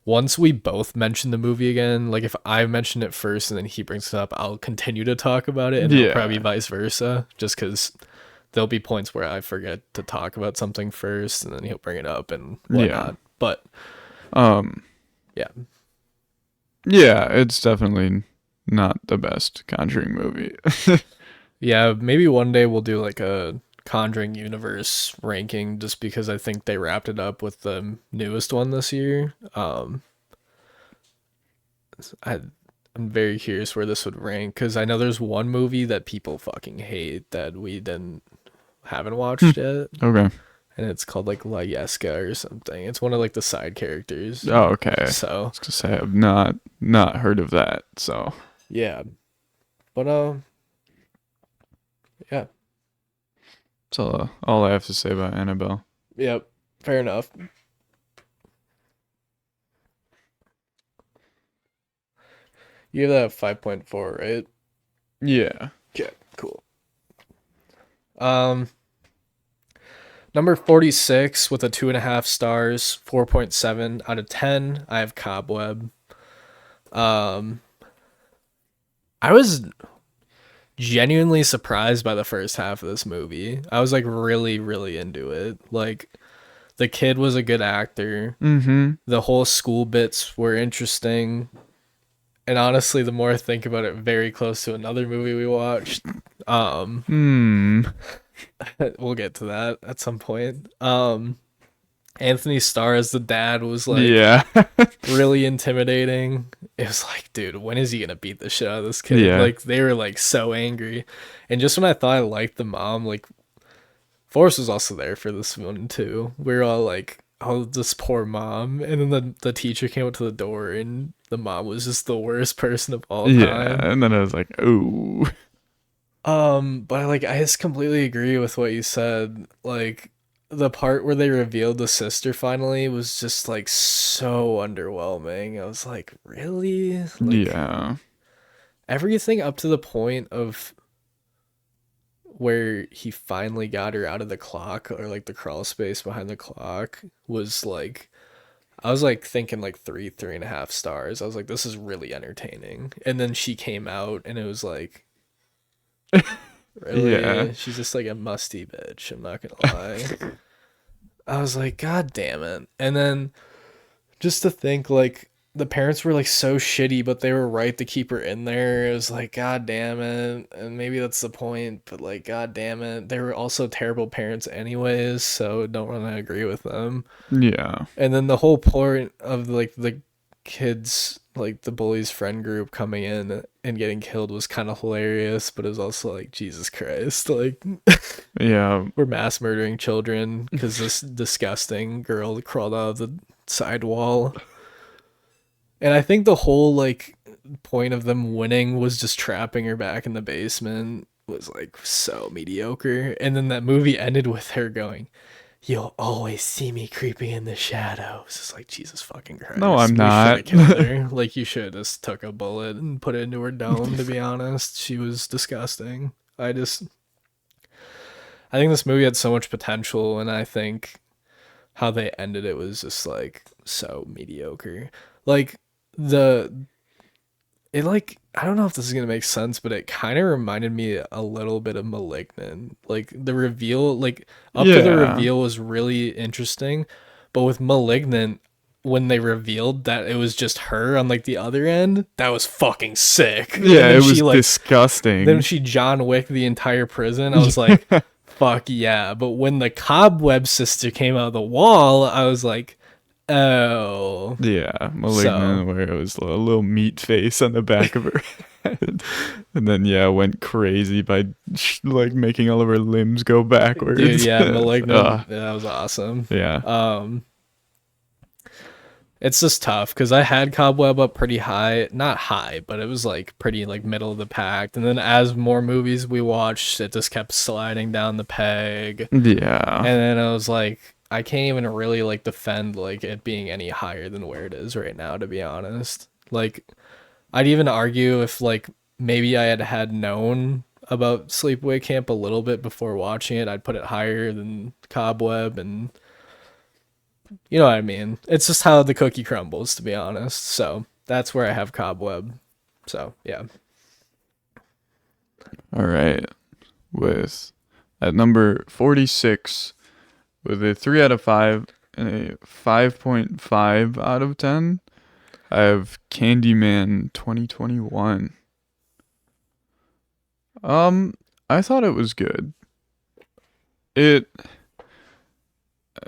once we both mention the movie again, like if I mention it first and then he brings it up, I'll continue to talk about it, and it'll probably be Yeah. vice versa, just because there'll be points where I forget to talk about something first, and then he'll bring it up and Yeah. whatnot. But Um yeah, yeah, it's definitely not the best Conjuring movie. yeah, maybe one day we'll do like a Conjuring universe ranking, just because I think they wrapped it up with the newest one this year. I I'm very curious where this would rank because I know there's one movie that people fucking hate that we didn't haven't Hmm. watched yet, Okay. and it's called like La Yesca or something. It's one of like the side characters. Oh, okay. I So was gonna say I've not heard of that. So yeah, but yeah, that's all I have to say about Annabelle. yep, fair enough. You have that 5.4, right? Yeah. Okay, cool. Um, Number 46 with a 2.5 stars, 4.7 out of 10. I have Cobweb. Um, I was genuinely surprised by the first half of this movie. I was like really, really into it. Like the kid was a good actor. Mm-hmm. The whole school bits were interesting. And honestly, the more I think about it, very close to another movie we watched. Um, Hmm. we'll get to that at some point. Anthony Starr as the dad was like Yeah. really intimidating. It was like, dude, when is he gonna beat the shit out of this kid? Yeah. Like they were like so angry. And just when I thought I liked the mom, like Forrest was also there for this one too. We were all like, oh, this poor mom. And then the teacher came up to the door and the mom was just the worst person of all Yeah. time. And then I was like, ooh. But like I just completely agree with what you said. Like the part where they revealed the sister finally was just like so underwhelming. I was like, really? Like Yeah. everything up to the point of where he finally got her out of the clock or like the crawl space behind the clock was like, I was like thinking like 3.5 stars. I was like, this is really entertaining. And then she came out and it was like, Yeah. really? She's just like a musty bitch. I'm not gonna lie. I was like, God damn it. And then just to think like the parents were like so shitty, but they were right to keep her in there. It was like, God damn it. And maybe that's the point, but like, God damn it. They were also terrible parents anyways, so don't want to agree with them. Yeah. And then the whole point of like the kids, like the bully's friend group coming in and getting killed was kind of hilarious, but it was also like, Jesus Christ. Like, Yeah. we're mass murdering children because this disgusting girl crawled out of the side wall. And I think the whole like point of them winning was just trapping her back in the basement was like so mediocre. And then that movie ended with her going, you'll always see me creeping in the shadows. It's like, Jesus fucking No, I'm Christ. We should not. have killed her. Like, you should have just took a bullet and put it into her dome, to be honest. She was disgusting. I think this movie had so much potential, and I think how they ended it was just like so mediocre. Like, the it like I don't know if this is gonna make sense, but it kind of reminded me a little bit of *Malignant*. Like the reveal, like up to the Yeah. reveal was really interesting, but with *Malignant*, when they revealed that it was just her on like the other end, that was fucking sick. And Yeah, then it was disgusting. she John Wick the entire prison. I was like, fuck yeah. But when the cobweb sister came out of the wall, I was like, oh. Yeah, So Malignant, where it was a little meat face on the back of her head. And then, yeah, went crazy by like making all of her limbs go dude, backwards. yeah, *Malignant*, Ugh, that was awesome. yeah. Um, it's just tough because I had Cobweb up pretty high, not high, but it was like pretty like middle of the pack. And then as more movies we watched, it just kept sliding down the peg. Yeah. And then I was like, I can't even really like defend like it being any higher than where it is right now, to be honest. Like, I'd even argue if like maybe I had known about Sleepaway Camp a little bit before watching it, I'd put it higher than Cobweb, and you know what I mean. It's just how the cookie crumbles, to be honest. So that's where I have Cobweb. So yeah. All right. With at number 46, with a 3 out of 5 and a 5.5 out of 10, I have Candyman 2021. Um, I thought it was good. It,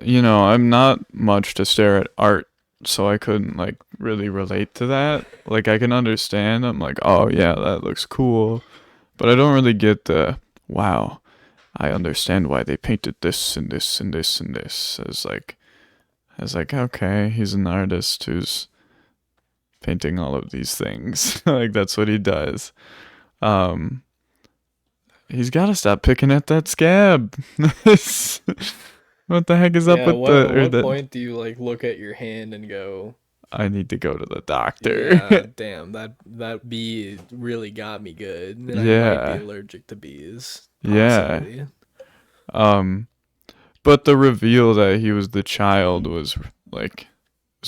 I'm not much to stare at art, so I couldn't like really relate to that. Like I can understand. I'm like, "Oh yeah, that looks cool." But I don't really get the wow. I understand why they painted this and this and this and this. As like, okay, he's an artist who's painting all of these things. Like that's what he does. Um, he's got to stop picking at that scab. What the heck is up Yeah, with what the at or what the? point do you like look at your hand and go, I need to go to the doctor. yeah, damn, that bee really got me good, and I might be Yeah, allergic to bees, yeah. possibly. Um, but the reveal that he was the child was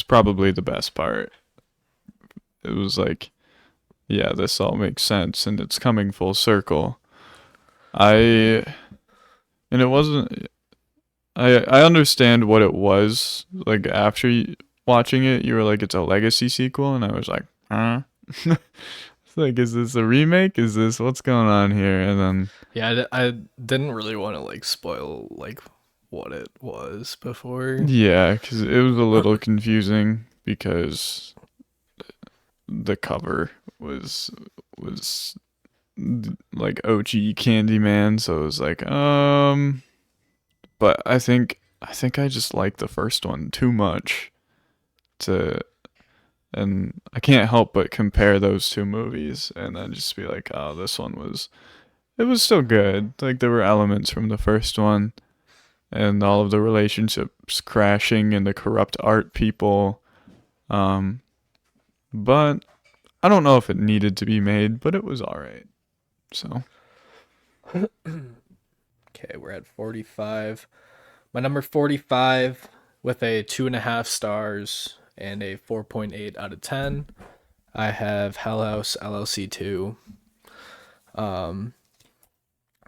probably the best part. It was like, yeah, this all makes sense and it's coming full circle. I and it wasn't. I understand what it was like after watching it. You were like, it's a legacy sequel, and I was like, huh. It's like, is this a remake? Is this what's going on here? And then Yeah, I didn't really want to like spoil like what it was before. yeah, because it was a little confusing because the cover was like OG Candyman, so it was like but I think I just like the first one too much to and I can't help but compare those two movies and then just be like, oh, this one was it was still good. Like there were elements from the first one and all of the relationships crashing and the corrupt art people. Um, but I don't know if it needed to be made, but it was all right. So Okay, we're at 45. My number 45 with a 2.5 stars and a 4.8 out of 10. I have Hell House LLC 2,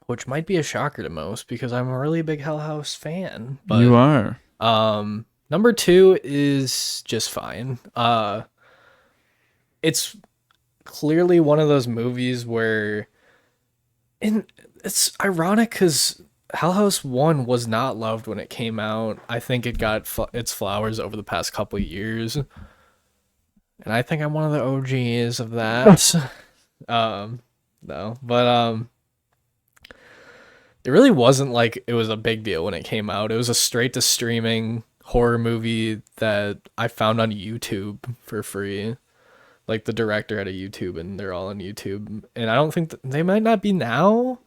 which might be a shocker to most because I'm a really big Hell House fan. you But are. number 2 is just fine. It's clearly one of those movies where, and it's ironic because Hell House 1 was not loved when it came out. I think it got its flowers over the past couple of years. And I think I'm one of the OGs of that. No, but it really wasn't like it was a big deal when it came out. It was a straight to streaming horror movie that I found on YouTube for free. Like the director had a YouTube and they're all on YouTube. And I don't think they might not be now,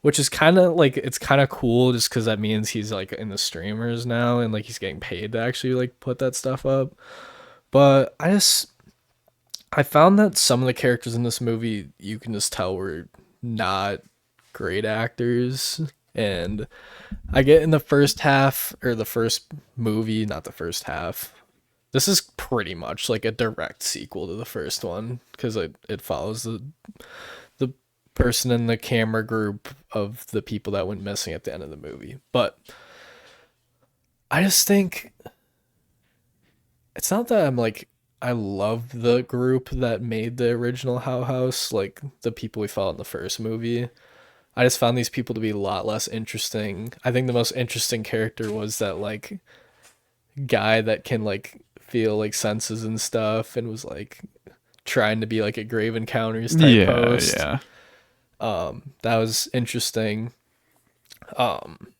which is kind of like it's kind of cool just because that means he's like in the streamers now and like he's getting paid to actually like put that stuff up. But I found that some of the characters in this movie you can just tell were not great actors. And I get in the first half or the first movie, not the first half. This is pretty much like a direct sequel to the first one because it follows the person in the camera group of the people that went missing at the end of the movie. But I just think it's not that I'm like I love the group that made the original How House, like the people we followed in the first movie. I just found these people to be a lot less interesting. I think the most interesting character was that like guy that can like feel like senses and stuff and was like trying to be like a Grave Encounters type Yeah, host. yeah. That was interesting. Um,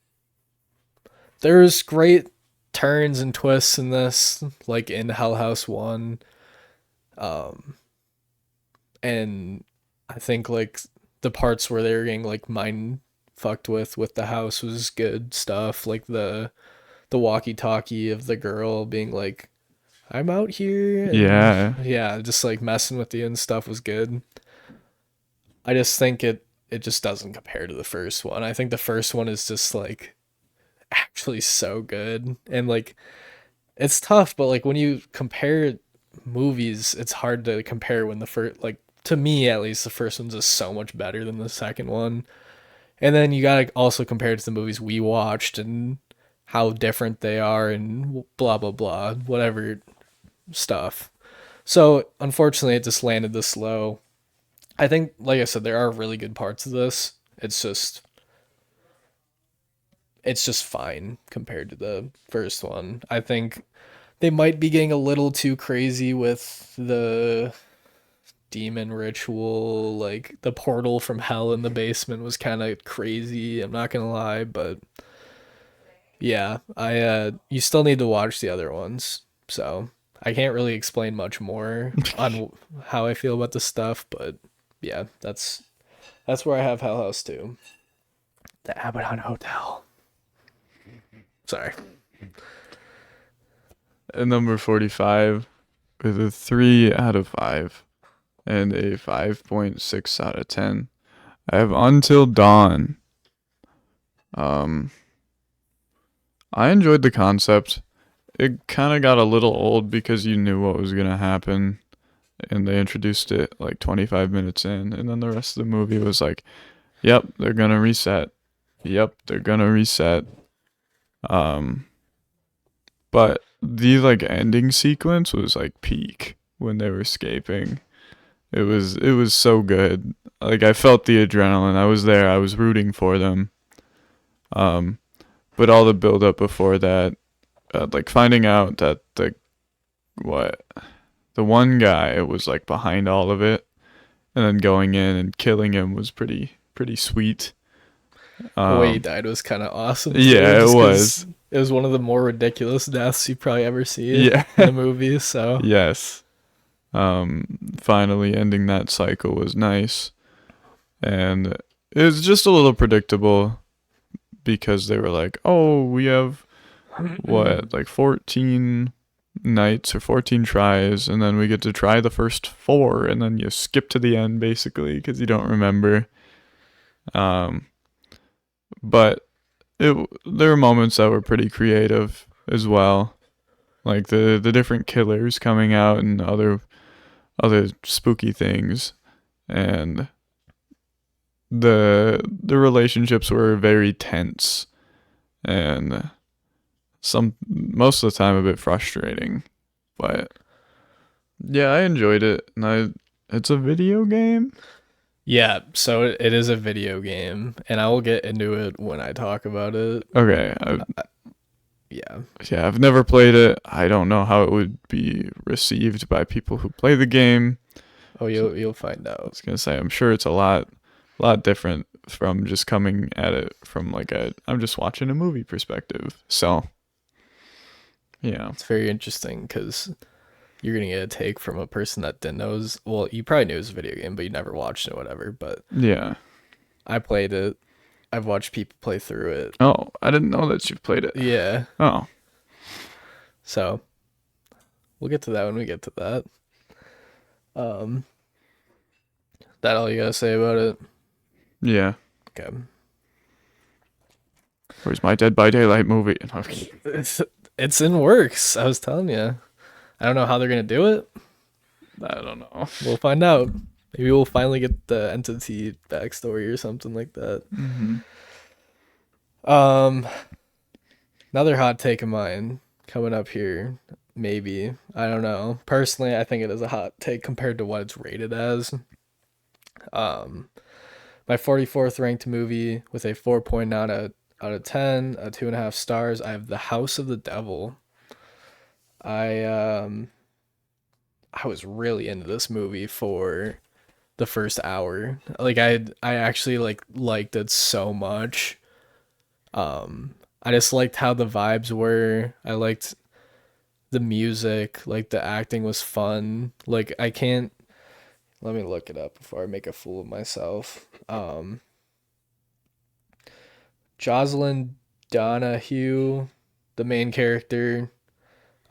there's great turns and twists in this, like in Hell House One. Um, and I think like the parts where they were getting like mind fucked with the house was good stuff. Like the walkie talkie of the girl being like, I'm out here and Yeah. yeah, just like messing with you and stuff was good. I just think it just doesn't compare to the first one. I think the first one is just like actually so good. And like it's tough, but like when you compare movies, it's hard to compare when the first like to me at least the first one's just so much better than the second one. And then you gotta also compare it to the movies we watched and how different they are and blah blah blah, whatever stuff. So unfortunately, it just landed this low. I think, like I said, there are really good parts of this. It's just fine compared to the first one. I think they might be getting a little too crazy with the demon ritual. Like the portal from hell in the basement was kind of crazy. I'm not gonna lie, but yeah, I you still need to watch the other ones. So I can't really explain much more on how I feel about the stuff, but yeah, that's where I have Hell House 2. The Abaddon Hotel. Sorry. At number 45 with a 3 out of 5 and a 5.6 out of 10. I have Until Dawn. Um, I enjoyed the concept. It kind of got a little old because you knew what was going to happen and they introduced it like 25 minutes in and then the rest of the movie was like, yep, they're going to reset. Yep, they're going to reset. Um, but the like ending sequence was like peak when they were escaping. It was so good. Like I felt the adrenaline. I was there. I was rooting for them. Um, but all the build up before that, like finding out that what the one guy was like behind all of it, and then going in and killing him was pretty sweet. The way he Um, died was kind of awesome too, yeah, it just because was. it was one of the more ridiculous deaths you probably ever see Yeah, in the movie. So yes. Finally ending that cycle was nice, and it was just a little predictable because they were like, "Oh, we have what, like 14 nights or 14 tries, and then we get to try the first four, and then you skip to the end basically because you don't remember." Um, but there were moments that were pretty creative as well, like the different killers coming out and other spooky things, and the relationships were very tense and some most of the time a bit frustrating, but yeah, I enjoyed it, and I it's a video game. yeah, so it is a video game, and I will get into it when I talk about it. Okay, Yeah. yeah, I've never played it. I don't know how it would be received by people who play the game. Oh, So you'll find I out. was gonna say I'm sure it's a lot different from just coming at it from like a I'm just watching a movie perspective. So yeah, It's very interesting because you're gonna get a take from a person that didn't know. Well, you probably knew it was a video game, but you never watched it, or whatever. But yeah, I played it. I've watched people play through it. Oh, I didn't know that you've played it. Yeah. Oh, So we'll get to that when we get to that. Um, that all you gotta say about it? yeah. Okay. Where's my Dead by Daylight movie? It's it's in works. I was telling you. I don't know how they're gonna do it. I don't know. We'll find out. Maybe we'll finally get the entity backstory or something like that. Hmm. Um, Another hot take of mine coming up here. Maybe I don't know. Personally, I think it is a hot take compared to what it's rated as. Um, my 44th ranked movie with a 4.0 out of 10, a 2.5 stars. I have The House of the Devil. I um I was really into this movie for the first hour. Like I actually liked it so much. I just liked how the vibes were. I liked the music, like the acting was fun. Like I can't let me look it up before I make a fool of myself. Jocelyn Donahue, the main character,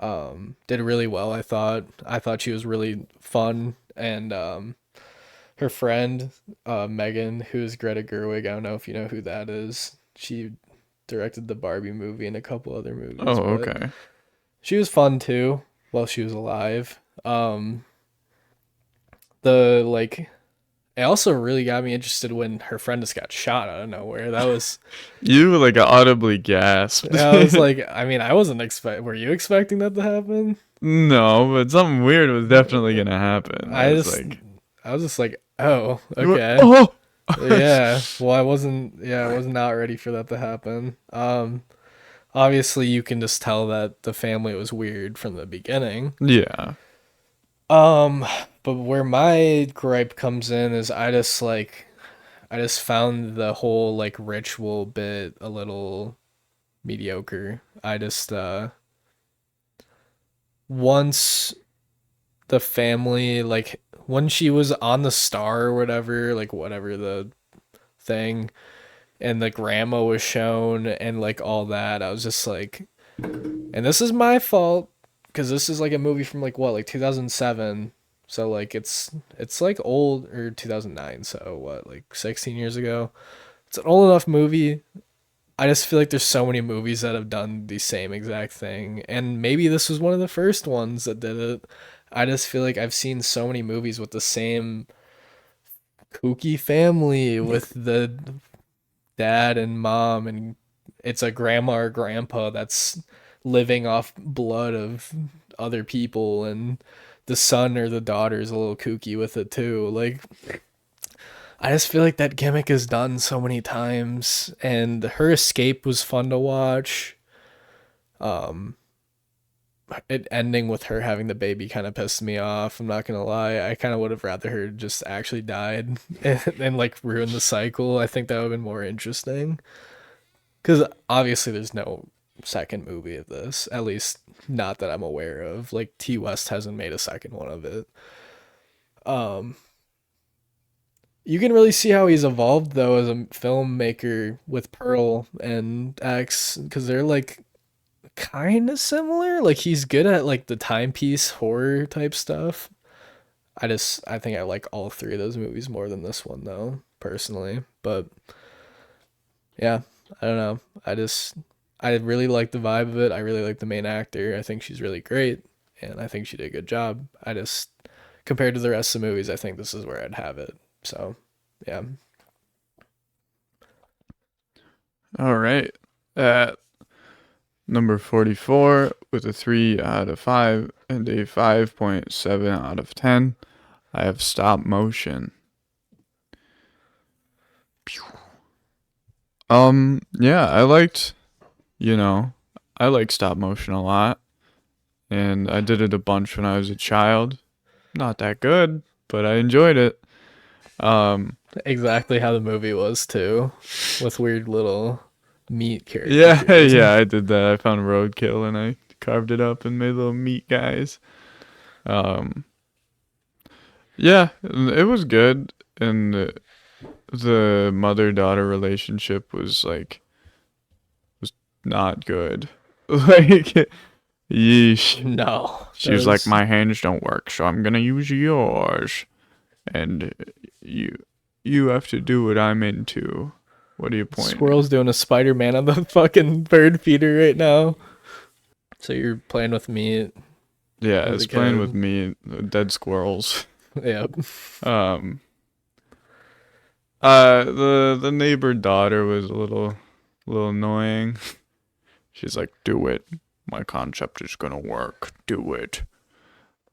did really well. I thought she was really fun, and her friend, Megan, who's Greta Gerwig. I don't know if you know who that is. She directed the Barbie movie and a couple other movies, Oh, but okay. she was fun too while she was alive. The like it also really got me interested when her friend just got shot out of nowhere. That was You like audibly gasped. I was like, I mean, I wasn't expect. Were you expecting that to happen? No, but something weird was definitely gonna happen. I I was just, like, I was just like, oh, you were, okay, oh. yeah. Well, I wasn't. Yeah, I was not ready for that to happen. Obviously, you can just tell that the family was weird from the beginning. Yeah. Um, but where my gripe comes in is I just found the whole like ritual bit a little mediocre. I just once the family like when she was on the star or whatever, like whatever the thing, and the grandma was shown and like all that, I was just like, and this is my fault because this is like a movie from like what, like 2007. So like it's like old, or 2009, so what, like 16 years ago. It's an old enough movie. I just feel like there's so many movies that have done the same exact thing, and maybe this was one of the first ones that did it. I just feel like I've seen so many movies with the same kooky family with the dad and mom, and it's a grandma or grandpa that's living off blood of other people, and the son or the daughter's a little kooky with it too. Like I just feel like that gimmick is done so many times, and her escape was fun to watch. Um, it ending with her having the baby kind of pissed me off. I'm not gonna lie. I kind of would have rather her just actually died and like ruin the cycle. I think that would have been more interesting. Because obviously there's no second movie of this, at least not that I'm aware of. Like T West hasn't made a second one of it. Um, you can really see how he's evolved though as a filmmaker with Pearl and X, because they're like kind of similar. Like he's good at like the timepiece horror type stuff. I think I like all three of those movies more than this one though, personally. But yeah, I don't know. I really like the vibe of it. I really like the main actor. I think she's really great, and I think she did a good job. I just compared to the rest of the movies, I think this is where I'd have it. So, yeah. All right. At number 44 with a 3 out of 5 and a 5.7 out of 10, I have Stop Motion. Yeah, you know, I like stop motion a lot, and I did it a bunch when I was a child. Not that good, but I enjoyed it. Um, Exactly how the movie was too, with weird little meat yeah, caricatures. yeah, I did that. I found roadkill and I carved it up and made little meat guys. Um, yeah, it was good, and the mother-daughter relationship was not good. Like, yeesh. No, She that was like, was my hands don't work, so I'm gonna use yours, and you you have to do what I'm into. What are you pointing? Squirrel's doing a Spider-Man on the fucking bird feeder right now. So you're playing with me Yeah, as a it's playing with kid. me, dead squirrels. Yep. Um, the neighbor daughter was a little annoying. She's like, "Do it. My concept is gonna work. Do it."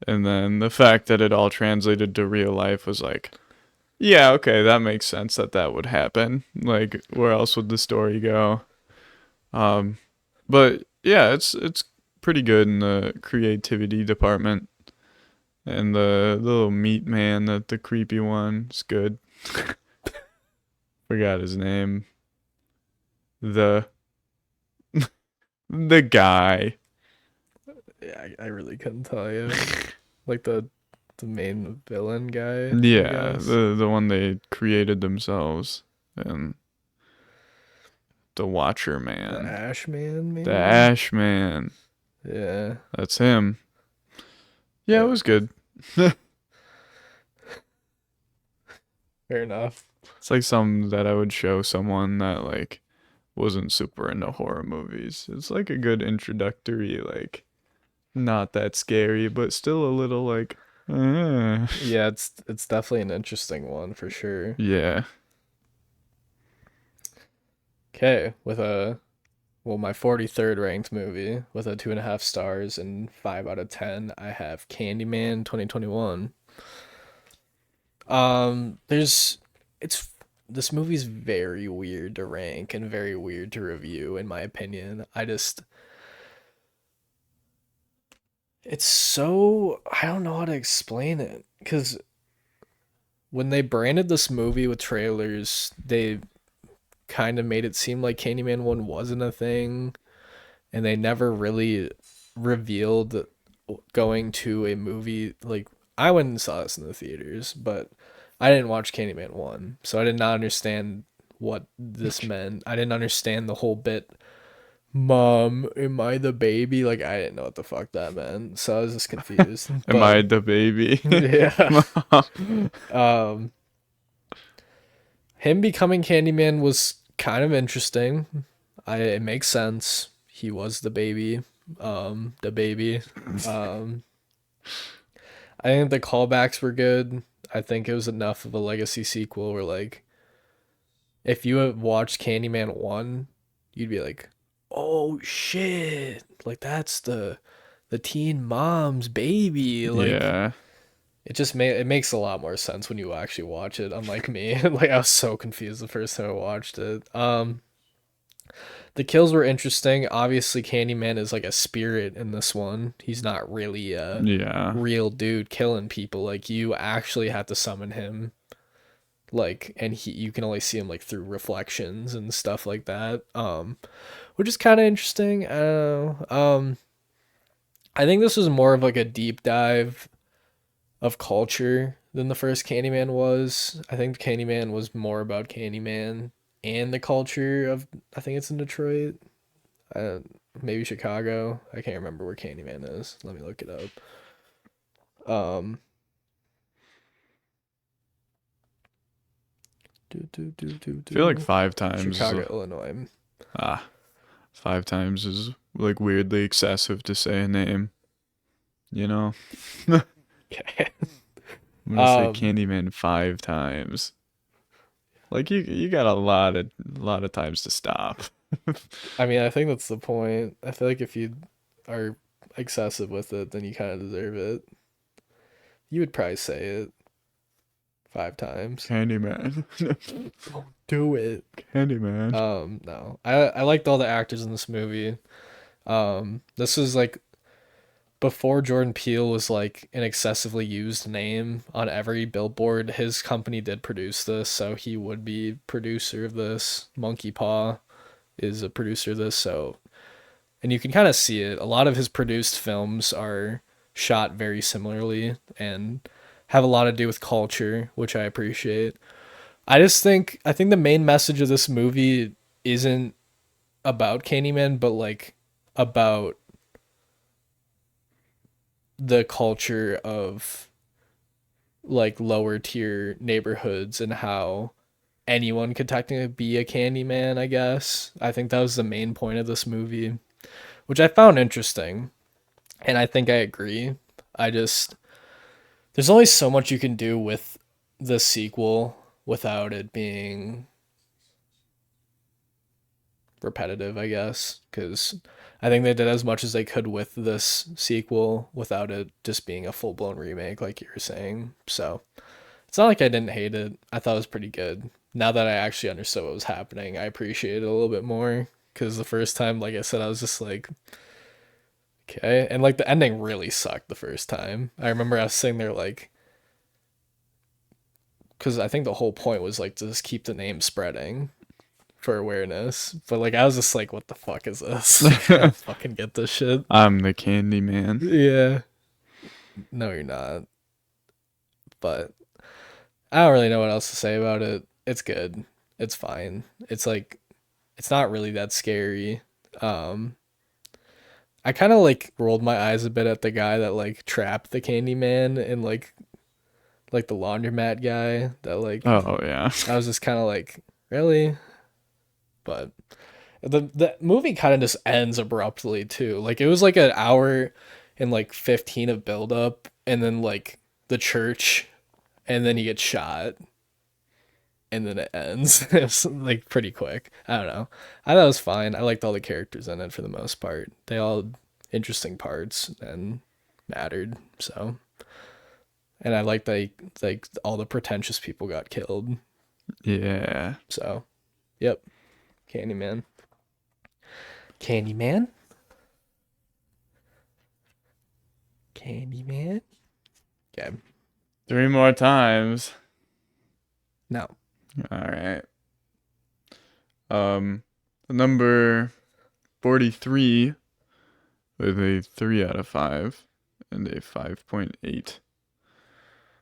And then the fact that it all translated to real life was like, yeah, okay, that makes sense that that would happen. Like, where else would the story go? Um, but yeah, it's pretty good in the creativity department, and the little meat man, the creepy one, is good. Forgot his name. The the guy. Yeah, I really couldn't tell you. Like the main villain guy, I Yeah, guess. the one they created themselves, and the Watcher The Man, Ash Man, the maybe. Ash Man. Yeah. That's him. Yeah, it Yeah. was good. Fair enough. It's like something that I would show someone that like wasn't super into horror movies. It's like a good introductory, like not that scary, but still a little like, eh. Yeah, it's definitely an interesting one for sure. Yeah. Okay, with a my 43rd ranked movie with a 2.5 stars and 5 out of 10, I have Candyman 2021. There's it's this movie's very weird to rank and very weird to review in my opinion. It's so I don't know how to explain it because when they branded this movie with trailers, they kind of made it seem like Candyman 1 wasn't a thing, and they never really revealed going to a movie. Like, I went and saw this in the theaters, but I didn't watch Candyman 1, so I did not understand what this meant. I didn't understand the whole bit. Mom, am I the baby? Like, I didn't know what the fuck that meant, so I was just confused. Am I But the baby? yeah, um, him becoming Candyman was kind of interesting. It makes sense. He was the baby. The baby. Um, I think the callbacks were good. I think it was enough of a legacy sequel where like if you have watched Candyman 1, you'd be like, "Oh shit. Like that's the teen mom's baby." Like Yeah. it makes a lot more sense when you actually watch it, unlike me. Like I was so confused the first time I watched it. The kills were interesting. Obviously, Candyman is like a spirit in this one. He's not really a Yeah. real dude killing people. Like you actually have to summon him. Like and you can only see him like through reflections and stuff like that. Which is kind of interesting. I don't know. I think this was more of like a deep dive of culture than the first Candyman was. I think Candyman was more about Candyman and the culture of I think it's in Detroit. Uh, Maybe Chicago. I can't remember where Candyman is. Let me look it up. I feel like five times is Chicago, Illinois. ah, 5 times is like weirdly excessive to say a name, you know? I'm Okay. gonna say Um, Candyman 5 times. Like you got a lot of times to stop. I mean, I think that's the point. I feel like if you are excessive with it, then you kind of deserve it. You would probably say it 5 times. Candyman. Don't do it. Candyman. No. I liked all the actors in this movie. This was like before Jordan Peele was like an excessively used name on every billboard. His company did produce this, so he would be producer of this. Monkey Paw is a producer of this, so and you can kind of see it. A lot of his produced films are shot very similarly and have a lot to do with culture, which I appreciate. I think the main message of this movie isn't about Candyman, but like about the culture of like lower tier neighborhoods and how anyone could technically be a Candyman, I guess. I think that was the main point of this movie, which I found interesting. And I think I agree. I just, there's only so much you can do with the sequel without it being repetitive, I guess, because I think they did as much as they could with this sequel without it just being a full blown remake, like you were saying. So it's not like I didn't hate it. I thought it was pretty good. Now that I actually understood what was happening, I appreciate it a little bit more. Because the first time, like I said, I was just like, okay. And like the ending really sucked the first time. I remember I was sitting there like, because I think the whole point was like to just keep the name spreading for awareness. But like I was just like, what the fuck is this? Like, I don't fucking get this shit. I'm the Candy Man. Yeah. No, you're not. But I don't really know what else to say about it. It's good. It's fine. It's like it's not really that scary. Um I kind of like rolled my eyes a bit at the guy that like trapped the Candyman and like the laundromat guy that like Oh yeah. I was just kind of like, really? But the movie kind of just ends abruptly too. Like it was like an hour and like 15 of build up and then like the church and then he gets shot and then it ends. It's like pretty quick. I don't know. I thought it was fine. I liked all the characters in it for the most part. They all had interesting parts and mattered. So, and I liked like all the pretentious people got killed. Yeah. So, yep, Candyman. Candyman. Candyman. Okay. 3 more times. No. All right. Um, number 43 with a 3 out of 5 and a 5.8.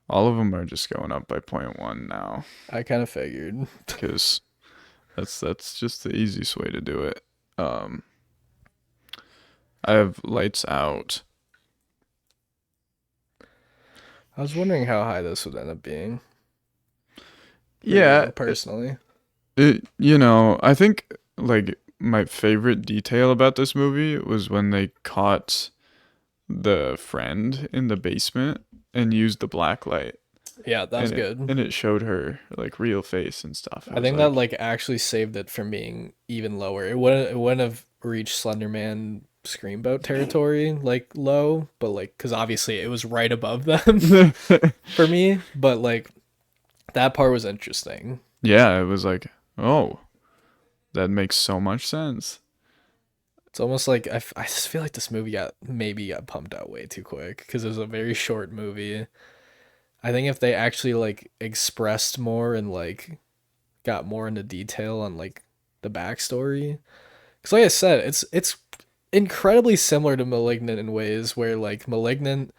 All of them are just going up by zero point 0.1 now I kind of figured. because that's just the easiest way to do it. Um, I have Lights Out. I was wondering how high this would end up being for Yeah, you personally. I think like my favorite detail about this movie was when they caught the friend in the basement and used the black light Yeah, that was and it good. and it showed her like real face and stuff. It I was think that like, like actually saved it from being even lower. It wouldn't have reached Slenderman Screamboat territory like low, but like because obviously it was right above them for me. But like that part was interesting. yeah, it was like, oh, that makes so much sense. It's almost like I just feel like this movie got pumped out way too quick because it was a very short movie. I think if they actually like expressed more and like got more into detail on like the backstory, because like I said, it's incredibly similar to Malignant in ways where like Malignant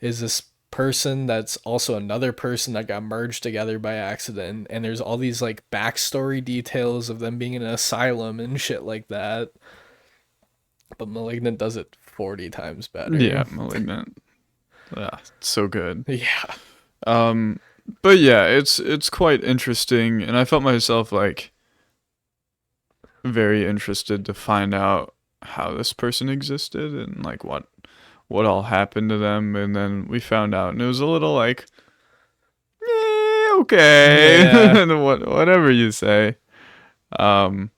is this person that's also another person that got merged together by accident, and there's all these like backstory details of them being in an asylum and shit like that. But Malignant does it 40 times Yeah, better. Malignant. Yeah, it's so good. Yeah. Um, but yeah, it's quite interesting, and I felt myself like very interested to find out how this person existed and like what all happened to them, and then we found out, and it was a little like, okay, Yeah. whatever you say. Um,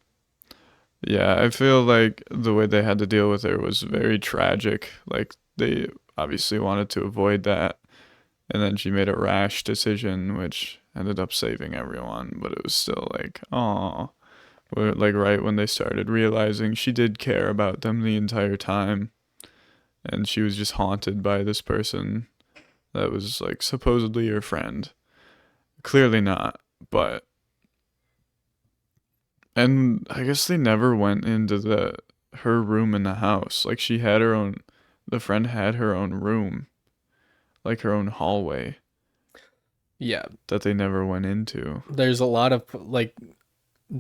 yeah, I feel like the way they had to deal with her was very tragic. Like they obviously wanted to avoid that, and then she made a rash decision, which ended up saving everyone. But it was still like, oh, like right when they started realizing she did care about them the entire time, and she was just haunted by this person that was like supposedly her friend. Clearly not, but and I guess they never went into the her room in the house. Like she had her own the friend had her own room, like her own hallway. Yeah, that they never went into. there's a lot of like,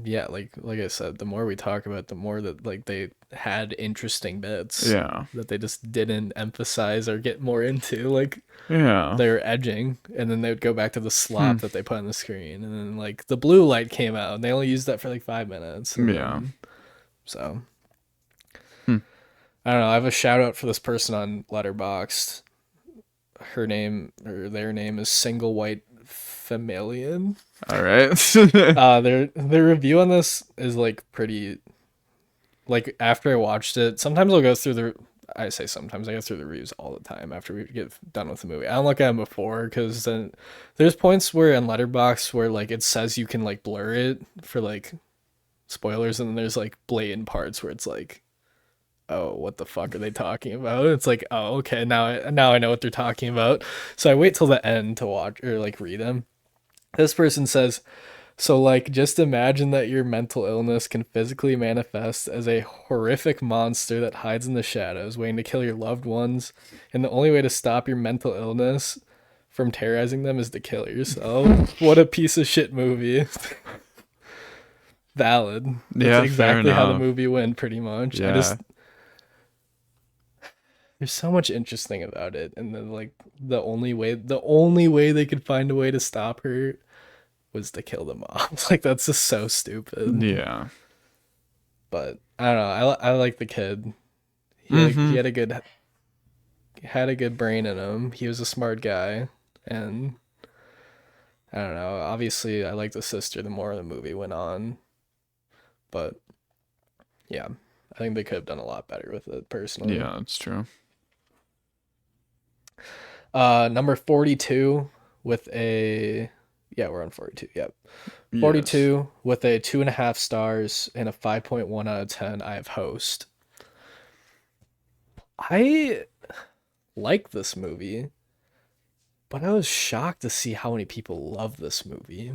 yeah, like I said, the more we talk about it, the more that like they had interesting bits Yeah. that they just didn't emphasize or get more into. Like Yeah. they're edging, and then they would go back to the Hmm. slop that they put on the screen, and then like the blue light came out, and they only used that for like 5 minutes, and Yeah. then so Hmm. I don't know. I have a shout out for this person on Letterboxd. Her name or their name is Single White Familian. All right. Their review on this is like pretty. Like after I watched it, sometimes I'll go through the. I say sometimes I go through the reviews all the time after we get done with the movie. I don't look at them before because then there's points where in Letterbox where like it says you can like blur it for like spoilers, and then there's like blatant parts where it's like, oh, what the fuck are they talking about? It's like, oh, okay, now I know what they're talking about. So I wait till the end to watch or like read them. This person says, so like just imagine that your mental illness can physically manifest as a horrific monster that hides in the shadows, waiting to kill your loved ones, and the only way to stop your mental illness from terrorizing them is to kill yourself. What a piece of shit movie. Valid. That's Yeah, fair exactly how the enough. movie went pretty much. I Yeah. just there's so much interesting about it, and then like the only way they could find a way to stop her was to kill the mom. Like that's just so stupid. Yeah. But I don't know. I like the kid. He Mm-hmm. had a good brain in him. He was a smart guy, and I don't know. Obviously, I like the sister the more the movie went on. But yeah, I think they could have done a lot better with it personally. Yeah, that's true. Number 42 with a yeah, we're on 42. Yep. Yes. 42 with a 2.5 stars and a 5.1 out of 10. I have Host. I like this movie, but I was shocked to see how many people love this movie.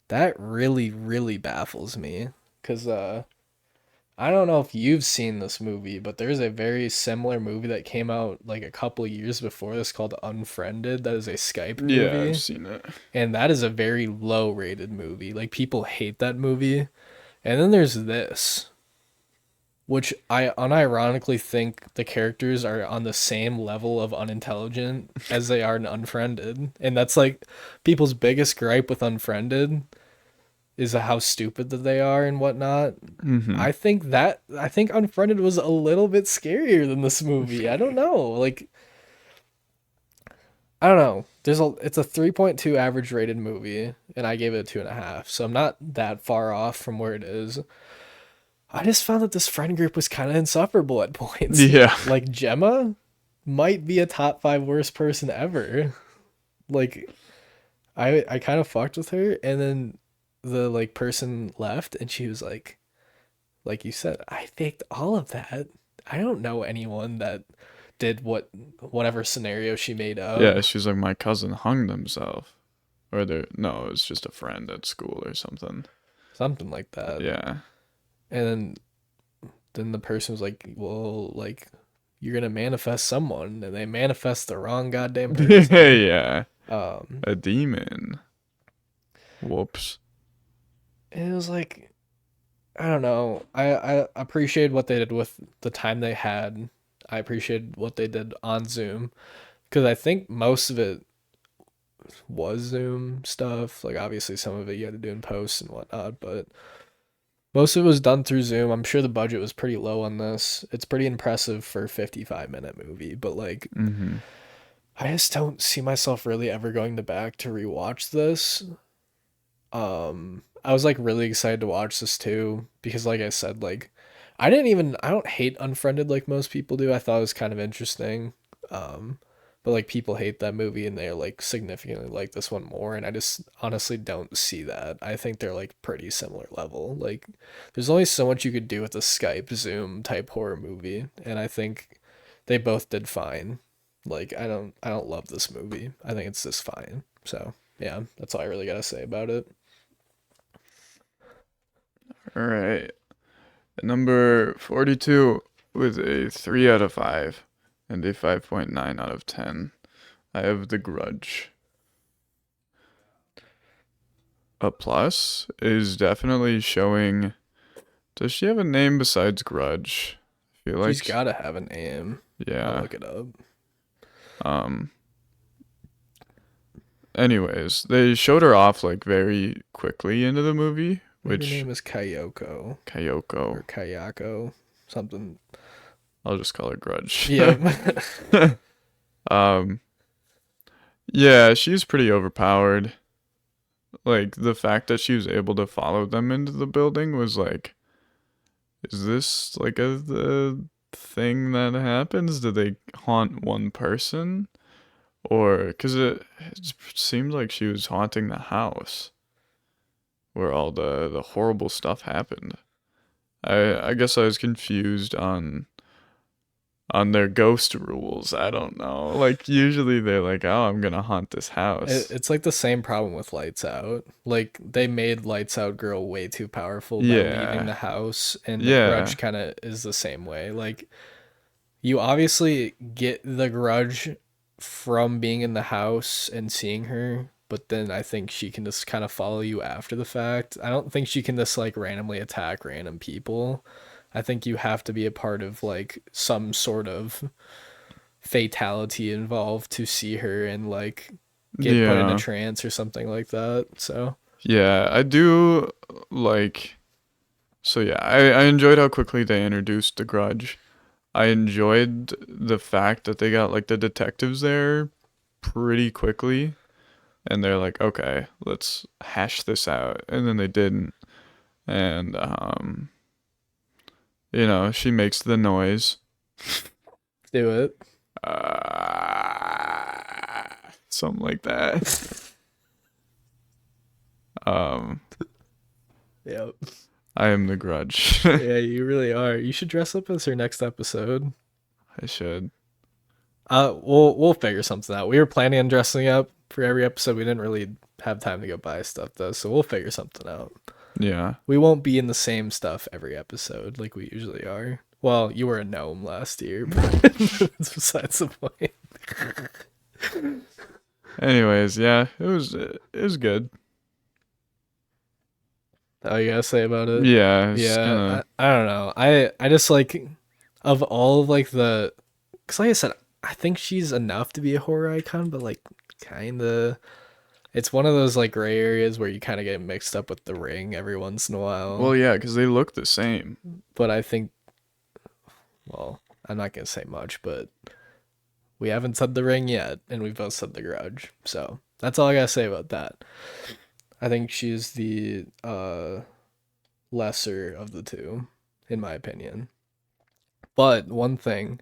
That really, really baffles me. Because I don't know if you've seen this movie, but there's a very similar movie that came out like a couple years before this called Unfriended. That is a Skype Yeah, I've movie. seen it. And that is a very low rated movie. Like people hate that movie. And then there's this, which I unironically think the characters are on the same level of unintelligent as they are in Unfriended. And that's like people's biggest gripe with Unfriended is how stupid that they are and whatnot. Mm-hmm. I think Unfriended was a little bit scarier than this movie. I don't know. Like I don't know. It's a 3.2 average rated movie, and I gave it a 2.5. So I'm not that far off from where it is. I just found that this friend group was kind of insufferable at points. Yeah. Like Gemma might be a top five worst person ever. Like I kind of fucked with her, and then the like person left, and she was like you said, I faked all of that. I don't know anyone that did whatever scenario she made up. Yeah, she's like, my cousin hung himself. Or there, no, it was just a friend at school or something. Something like that. Yeah. And then the person was like, well, like you're gonna manifest someone, and they manifest the wrong goddamn person. Yeah. Um, A demon. Whoops. and it was like I don't know. I appreciated what they did with the time they had. I appreciated what they did on Zoom because I think most of it was Zoom stuff. Like obviously some of it you had to do in post and whatnot, but most of it was done through Zoom. I'm sure the budget was pretty low on this. It's pretty impressive for a 55-minute movie, but like Mm-hmm. I just don't see myself really ever going to back to rewatch this. I was like really excited to watch this too because like I said, like I don't hate Unfriended like most people do. I thought it was kind of interesting. Um, but like people hate that movie and they're like significantly like this one more, and I just honestly don't see that. I think they're like pretty similar level. Like there's only so much you could do with a Skype Zoom type horror movie, and I think they both did fine. Like I don't love this movie. I think it's just fine. So, yeah, that's all I really got to say about it. All right. Number 42 with a 3 out of 5 and a 5.9 out of 10. I have The Grudge. a plus is definitely showing. Does she have a name besides Grudge? I feel She's like, gotta have a name. I'll yeah. look it up. Um. Anyways, they showed her off like very quickly into the movie, I think her which name is Kayoko Kyoko. or Kayako, something. I'll just call her Grudge. Yeah. um. Yeah, she's pretty overpowered. Like the fact that she was able to follow them into the building was like, is this like a the thing that happens? Do they haunt one person? Or because it seemed like she was haunting the house where all the horrible stuff happened. I guess I was confused on their ghost rules. I don't know. Like usually they're like, "Oh, I'm gonna haunt this house." It's like the same problem with Lights Out. Like they made Lights Out girl way too powerful by leaving Yeah, the house, and The yeah, Grudge kind of is the same way. Like you obviously get the grudge from being in the house and seeing her, but then I think she can just kind of follow you after the fact. I don't think she can just like randomly attack random people. I think you have to be a part of like some sort of fatality involved to see her and like get put in a yeah, trance or something like that. So, yeah. I do like. So yeah, I enjoyed how quickly they introduced the Grudge. I enjoyed the fact that they got like the detectives there pretty quickly, and they're like, okay, let's hash this out, and then they didn't, and she makes the noise, do it. something like that. Um, Yep. I am the Grudge. Yeah, you really are. You should dress up as her next episode. I should. We'll figure something out. We were planning on dressing up for every episode. We didn't really have time to go buy stuff though, so we'll figure something out. Yeah. We won't be in the same stuff every episode like we usually are. Well, you were a gnome last year, but that's besides the point. Anyways, yeah, it was good. All you gotta say about it? Yeah, it's kind Yeah, of. I don't know. I just like of all of like the, cause like I said, I think she's enough to be a horror icon, but like kind of. It's one of those like gray areas where you kind of get mixed up with the ring every once in a Well, while. yeah, because they look the same. But I think, well, I'm not gonna say much, but we haven't said the ring yet, and we've both said the grudge. So that's all I gotta say about that. I think she's the lesser of the two, in my opinion. But one thing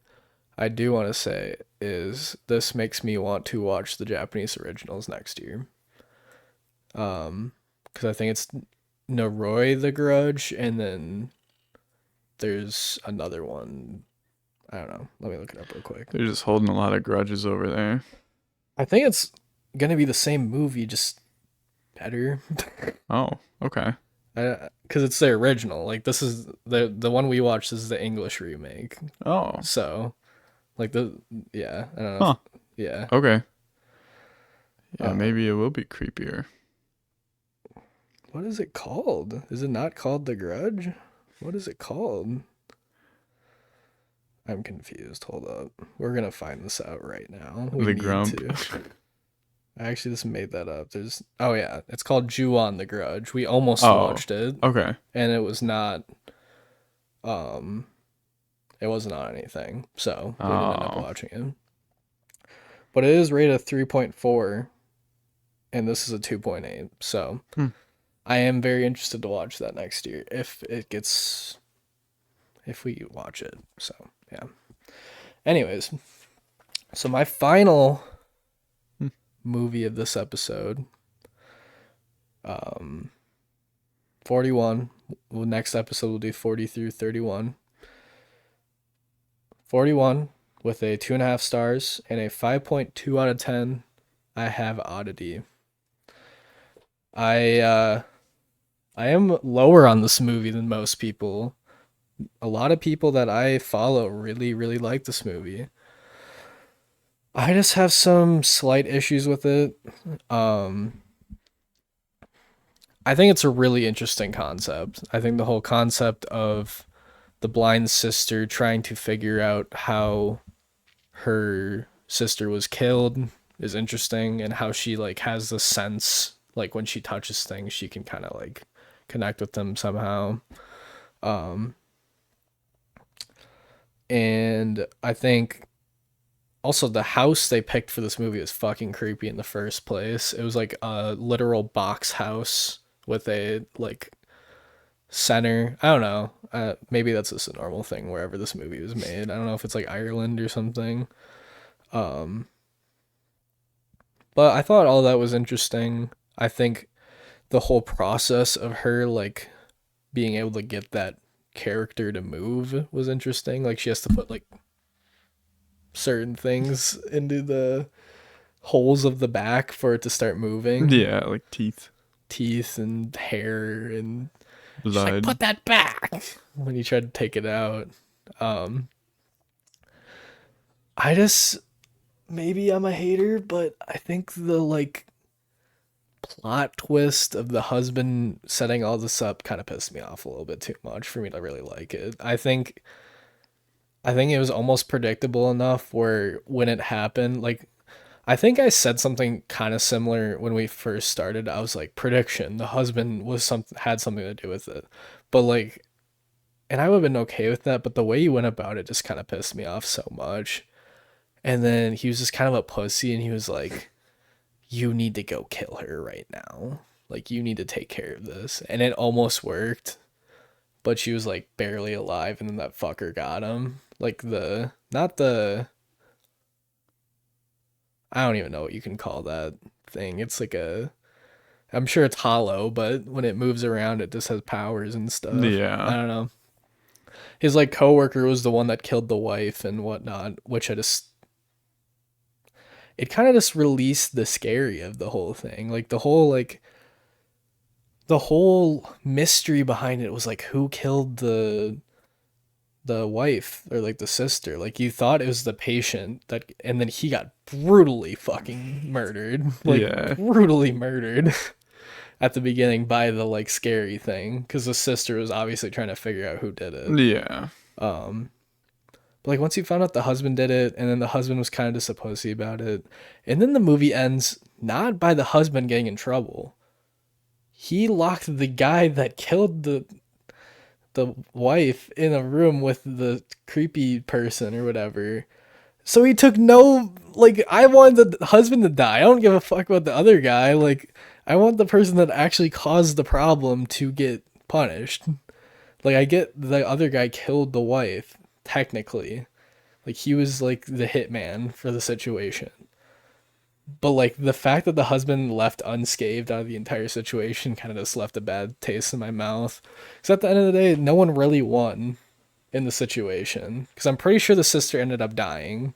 I do want to say is this makes me want to watch the Japanese originals next year. Because I think it's Noroi the Grudge, and then there's another one. I don't know. Let me look it up real quick. They're just holding a lot of grudges over there. I think it's gonna be the same movie, just better. Oh, okay. Because it's the original. Like this is the one we watched. This is the English remake. Oh, So like the yeah, I don't know. huh. Yeah. Okay. Yeah, Um, maybe it will be creepier. what is it called? Is it not called The Grudge? What is it called? I'm confused. Hold up. We're gonna find this out right now. We The need Grump. to. I actually just made that up. There's oh yeah, it's called Ju-on the Grudge. We almost Oh, watched it, okay. and it was not um it wasn't on anything. So we didn't end up Oh, watching it. But it is rated a 3.4 and this is a 2.8. So hmm. I am very interested to watch that next year if we watch it. So, yeah. Anyways, so my final Hmm. movie of this episode, um, 41. Well, next episode we'll do 40 through 31. 41 with a 2.5 stars and a 5.2 out of 10. I have Oddity. I I am lower on this movie than most people. A lot of people that I follow really really like this movie. I just have some slight issues with it. Um I think it's a really interesting concept. I think the whole concept of the blind sister trying to figure out how her sister was killed is interesting, and how she like has the sense like when she touches things she can kind of like connect with them somehow. Um and I think also the house they picked for this movie is fucking creepy in the first place. It was like a literal box house with a like center. I don't know. Maybe that's just a normal thing wherever this movie was made. I don't know if it's like Ireland or something. Um, but I thought all that was interesting. I think the whole process of her like being able to get that character to move was interesting. Like she has to put like certain things into the holes of the back for it to start moving. Yeah, like teeth, Teeth and hair, and she's like, blood. put that back when you try to take it out. Um, I just maybe I'm a hater, but I think the like plot twist of the husband setting all this up kind of pissed me off a little bit too much for me to really like it. I think it was almost predictable enough where when it happened, like I think I said something kind of similar when we first started. I was like, prediction, the husband was something had something to do with it. But like, and I would have been okay with that, but the way he went about it just kind of pissed me off so much. And then he was just kind of a pussy, and he was like, you need to go kill her right now. Like, you need to take care of this. And it almost worked, but she was like barely alive, and then that fucker got him. Like, not the, I don't even know what you can call that thing. It's like I'm sure it's hollow, but when it moves around, it just has powers and stuff. I Yeah. don't know. His like coworker was the one that killed the wife and whatnot, which I just it kind of just released the scary of the whole thing. Like the whole mystery behind it was like who killed the wife or like the sister. Like you thought it was the patient that, and then he got brutally fucking murdered. Like Yeah. brutally murdered at the beginning by the like scary thing because the sister was obviously trying to figure out who did it. Yeah. Um but like once you found out the husband did it, and then the husband was kind of just a pussy about it, and then the movie ends not by the husband getting in trouble. He locked the guy that killed the wife in a room with the creepy person or whatever. So he took no, like I wanted the husband to die. I don't give a fuck about the other guy. Like I want the person that actually caused the problem to get punished. Like I get the other guy killed the wife technically. Like he was like the hitman for the situation. But like the fact that the husband left unscathed out of the entire situation kind of just left a bad taste in my mouth. Because at the end of the day, no one really won in the situation. Because I'm pretty sure the sister ended up dying.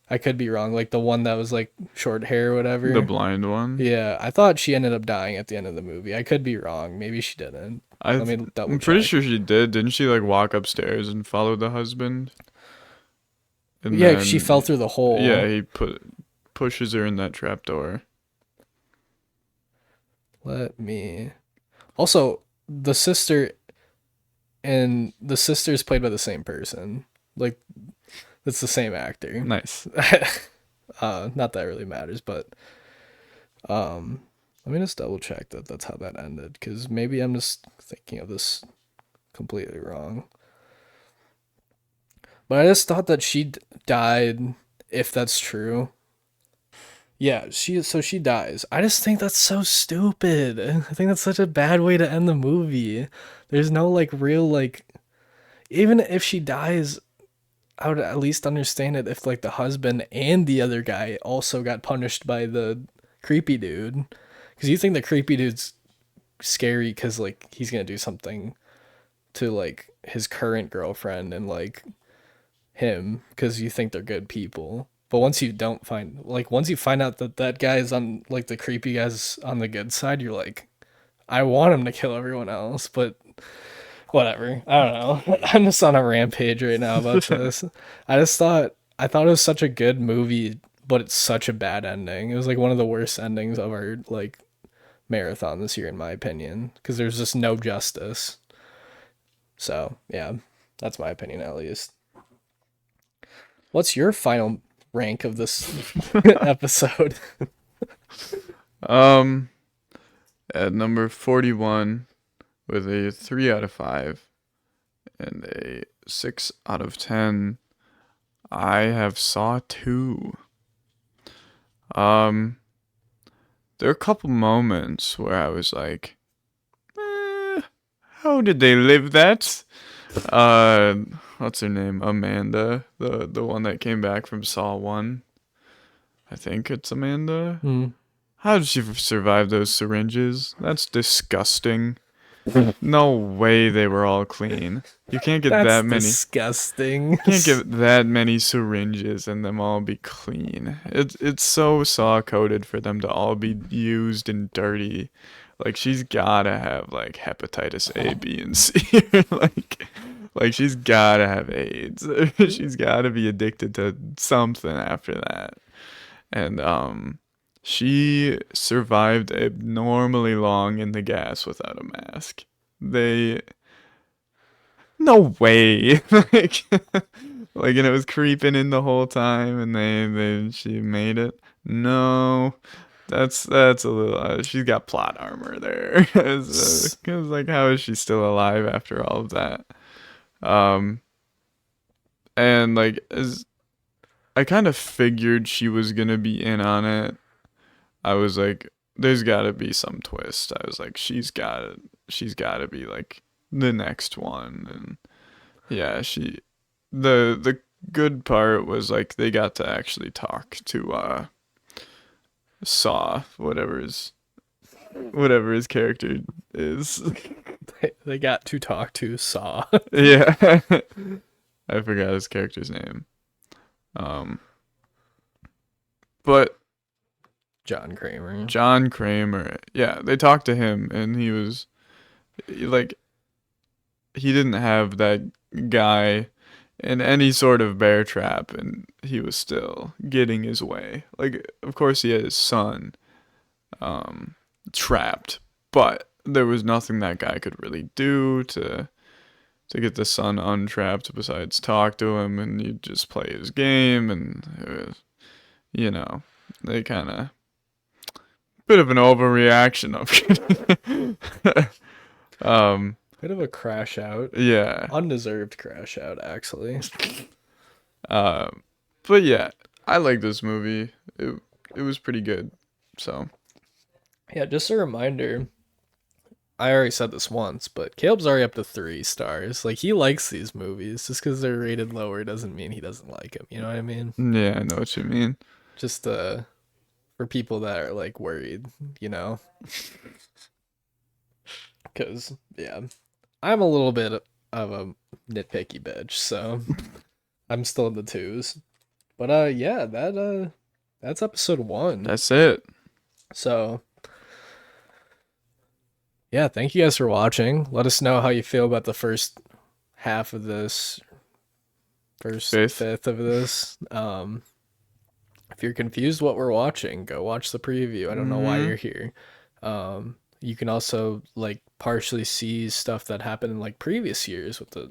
I could be wrong. Like the one that was like short hair or The whatever. blind one. Yeah, I thought she ended up dying at the end of the movie. I could be wrong. Maybe she didn't. Let me double I'm pretty check. sure she did. Didn't she like walk upstairs and follow the husband? And Yeah, she fell then through the yeah, hole. he pushes her in that trap door. Let me. Also, the sister and the sister is played by the same person. Like it's the same actor. Nice. Not that really matters, but um, let me just double check that that's how that ended, because maybe I'm just thinking of this completely wrong. But I just thought that she died. If that's true, yeah, she dies. I just think that's so stupid. I think that's such a bad way to end the movie. There's no like real like, even if she dies, I would at least understand it if like the husband and the other guy also got punished by the creepy dude. Because you think the creepy dude's scary because like he's gonna do something to like his current girlfriend and like him because you think they're good people. But once you don't find like once you find out that that guy is on like the creepy guy's on the good side, you're like, I want him to kill everyone else, but whatever. I don't know. I'm just on a rampage right now about this. I thought it was such a good movie, but it's such a bad ending. It was like one of the worst endings of our like marathon this year, in my opinion, because there's just no justice. So yeah, that's my opinion at least. What's your final rank of this episode? Um, at number 41 with a 3 out of 5 and a 6 out of 10, I have Saw 2. Um, there are a couple moments where I was like, how did they live that? Uh, what's her name? Amanda, the one that came back from Saw 1. I think it's Amanda. Hmm. How did she survive those syringes? That's disgusting. No way they were all clean. You can't get That's that many. disgusting. Can't get that many syringes and them all be clean. It's so saw coded for them to all be used and dirty. Like she's gotta have like hepatitis A, B, and C. like she's gotta have AIDS. She's gotta be addicted to something after that. And she survived abnormally long in the gas without a mask. They no way. Like and it was creeping in the whole time and she made it. No. That's a little she's got plot armor there. Cuz like how is she still alive after all of that? Um and like as I kind of figured she was going to be in on it. I was like, there's got to be some twist. I was like, she's got to be like the next one. And yeah, the good part was like they got to actually talk to Saw, whatever his character is. They got to talk to Saw. Yeah, I forgot his character's name. Um, but John Kramer. John Kramer, yeah, they talked to him, and he was like he didn't have that guy in any sort of bear trap and he was still getting his way. Like of course he had his son trapped, but there was nothing that guy could really do to get the son untrapped besides talk to him and you just play his game and it was, you know, they kind of bit of an overreaction of Bit of a crash out. yeah. Undeserved crash out, actually. Um, but yeah, I like this movie. It was pretty good. So Yeah, just a reminder. I already said this once, but Caleb's already up to 3 stars. Like, he likes these movies. Just because they're rated lower doesn't mean he doesn't like them. You know what I mean? yeah, I know what you mean. Just for people that are, like, worried, you know? Because, yeah, I'm a little bit of a nitpicky bitch, so I'm still in the twos. But, yeah, that's episode 1. That's it. So, yeah, thank you guys for watching. Let us know how you feel about the first half of this, first Fifth. fifth of this. If you're confused what we're watching, go watch the preview. I don't know why you're here. You can also like partially see stuff that happened in like previous years with the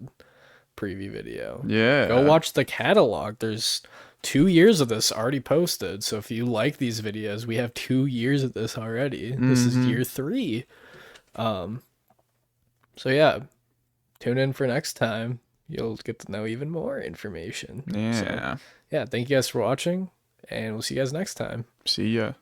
preview video. Yeah. Go watch the catalog. There's 2 years of this already posted. So if you like these videos, we have 2 years of this already. This is year 3. So yeah, tune in for next time. You'll get to know even more information. Yeah. So, yeah, thank you guys for watching, and we'll see you guys next time. See ya.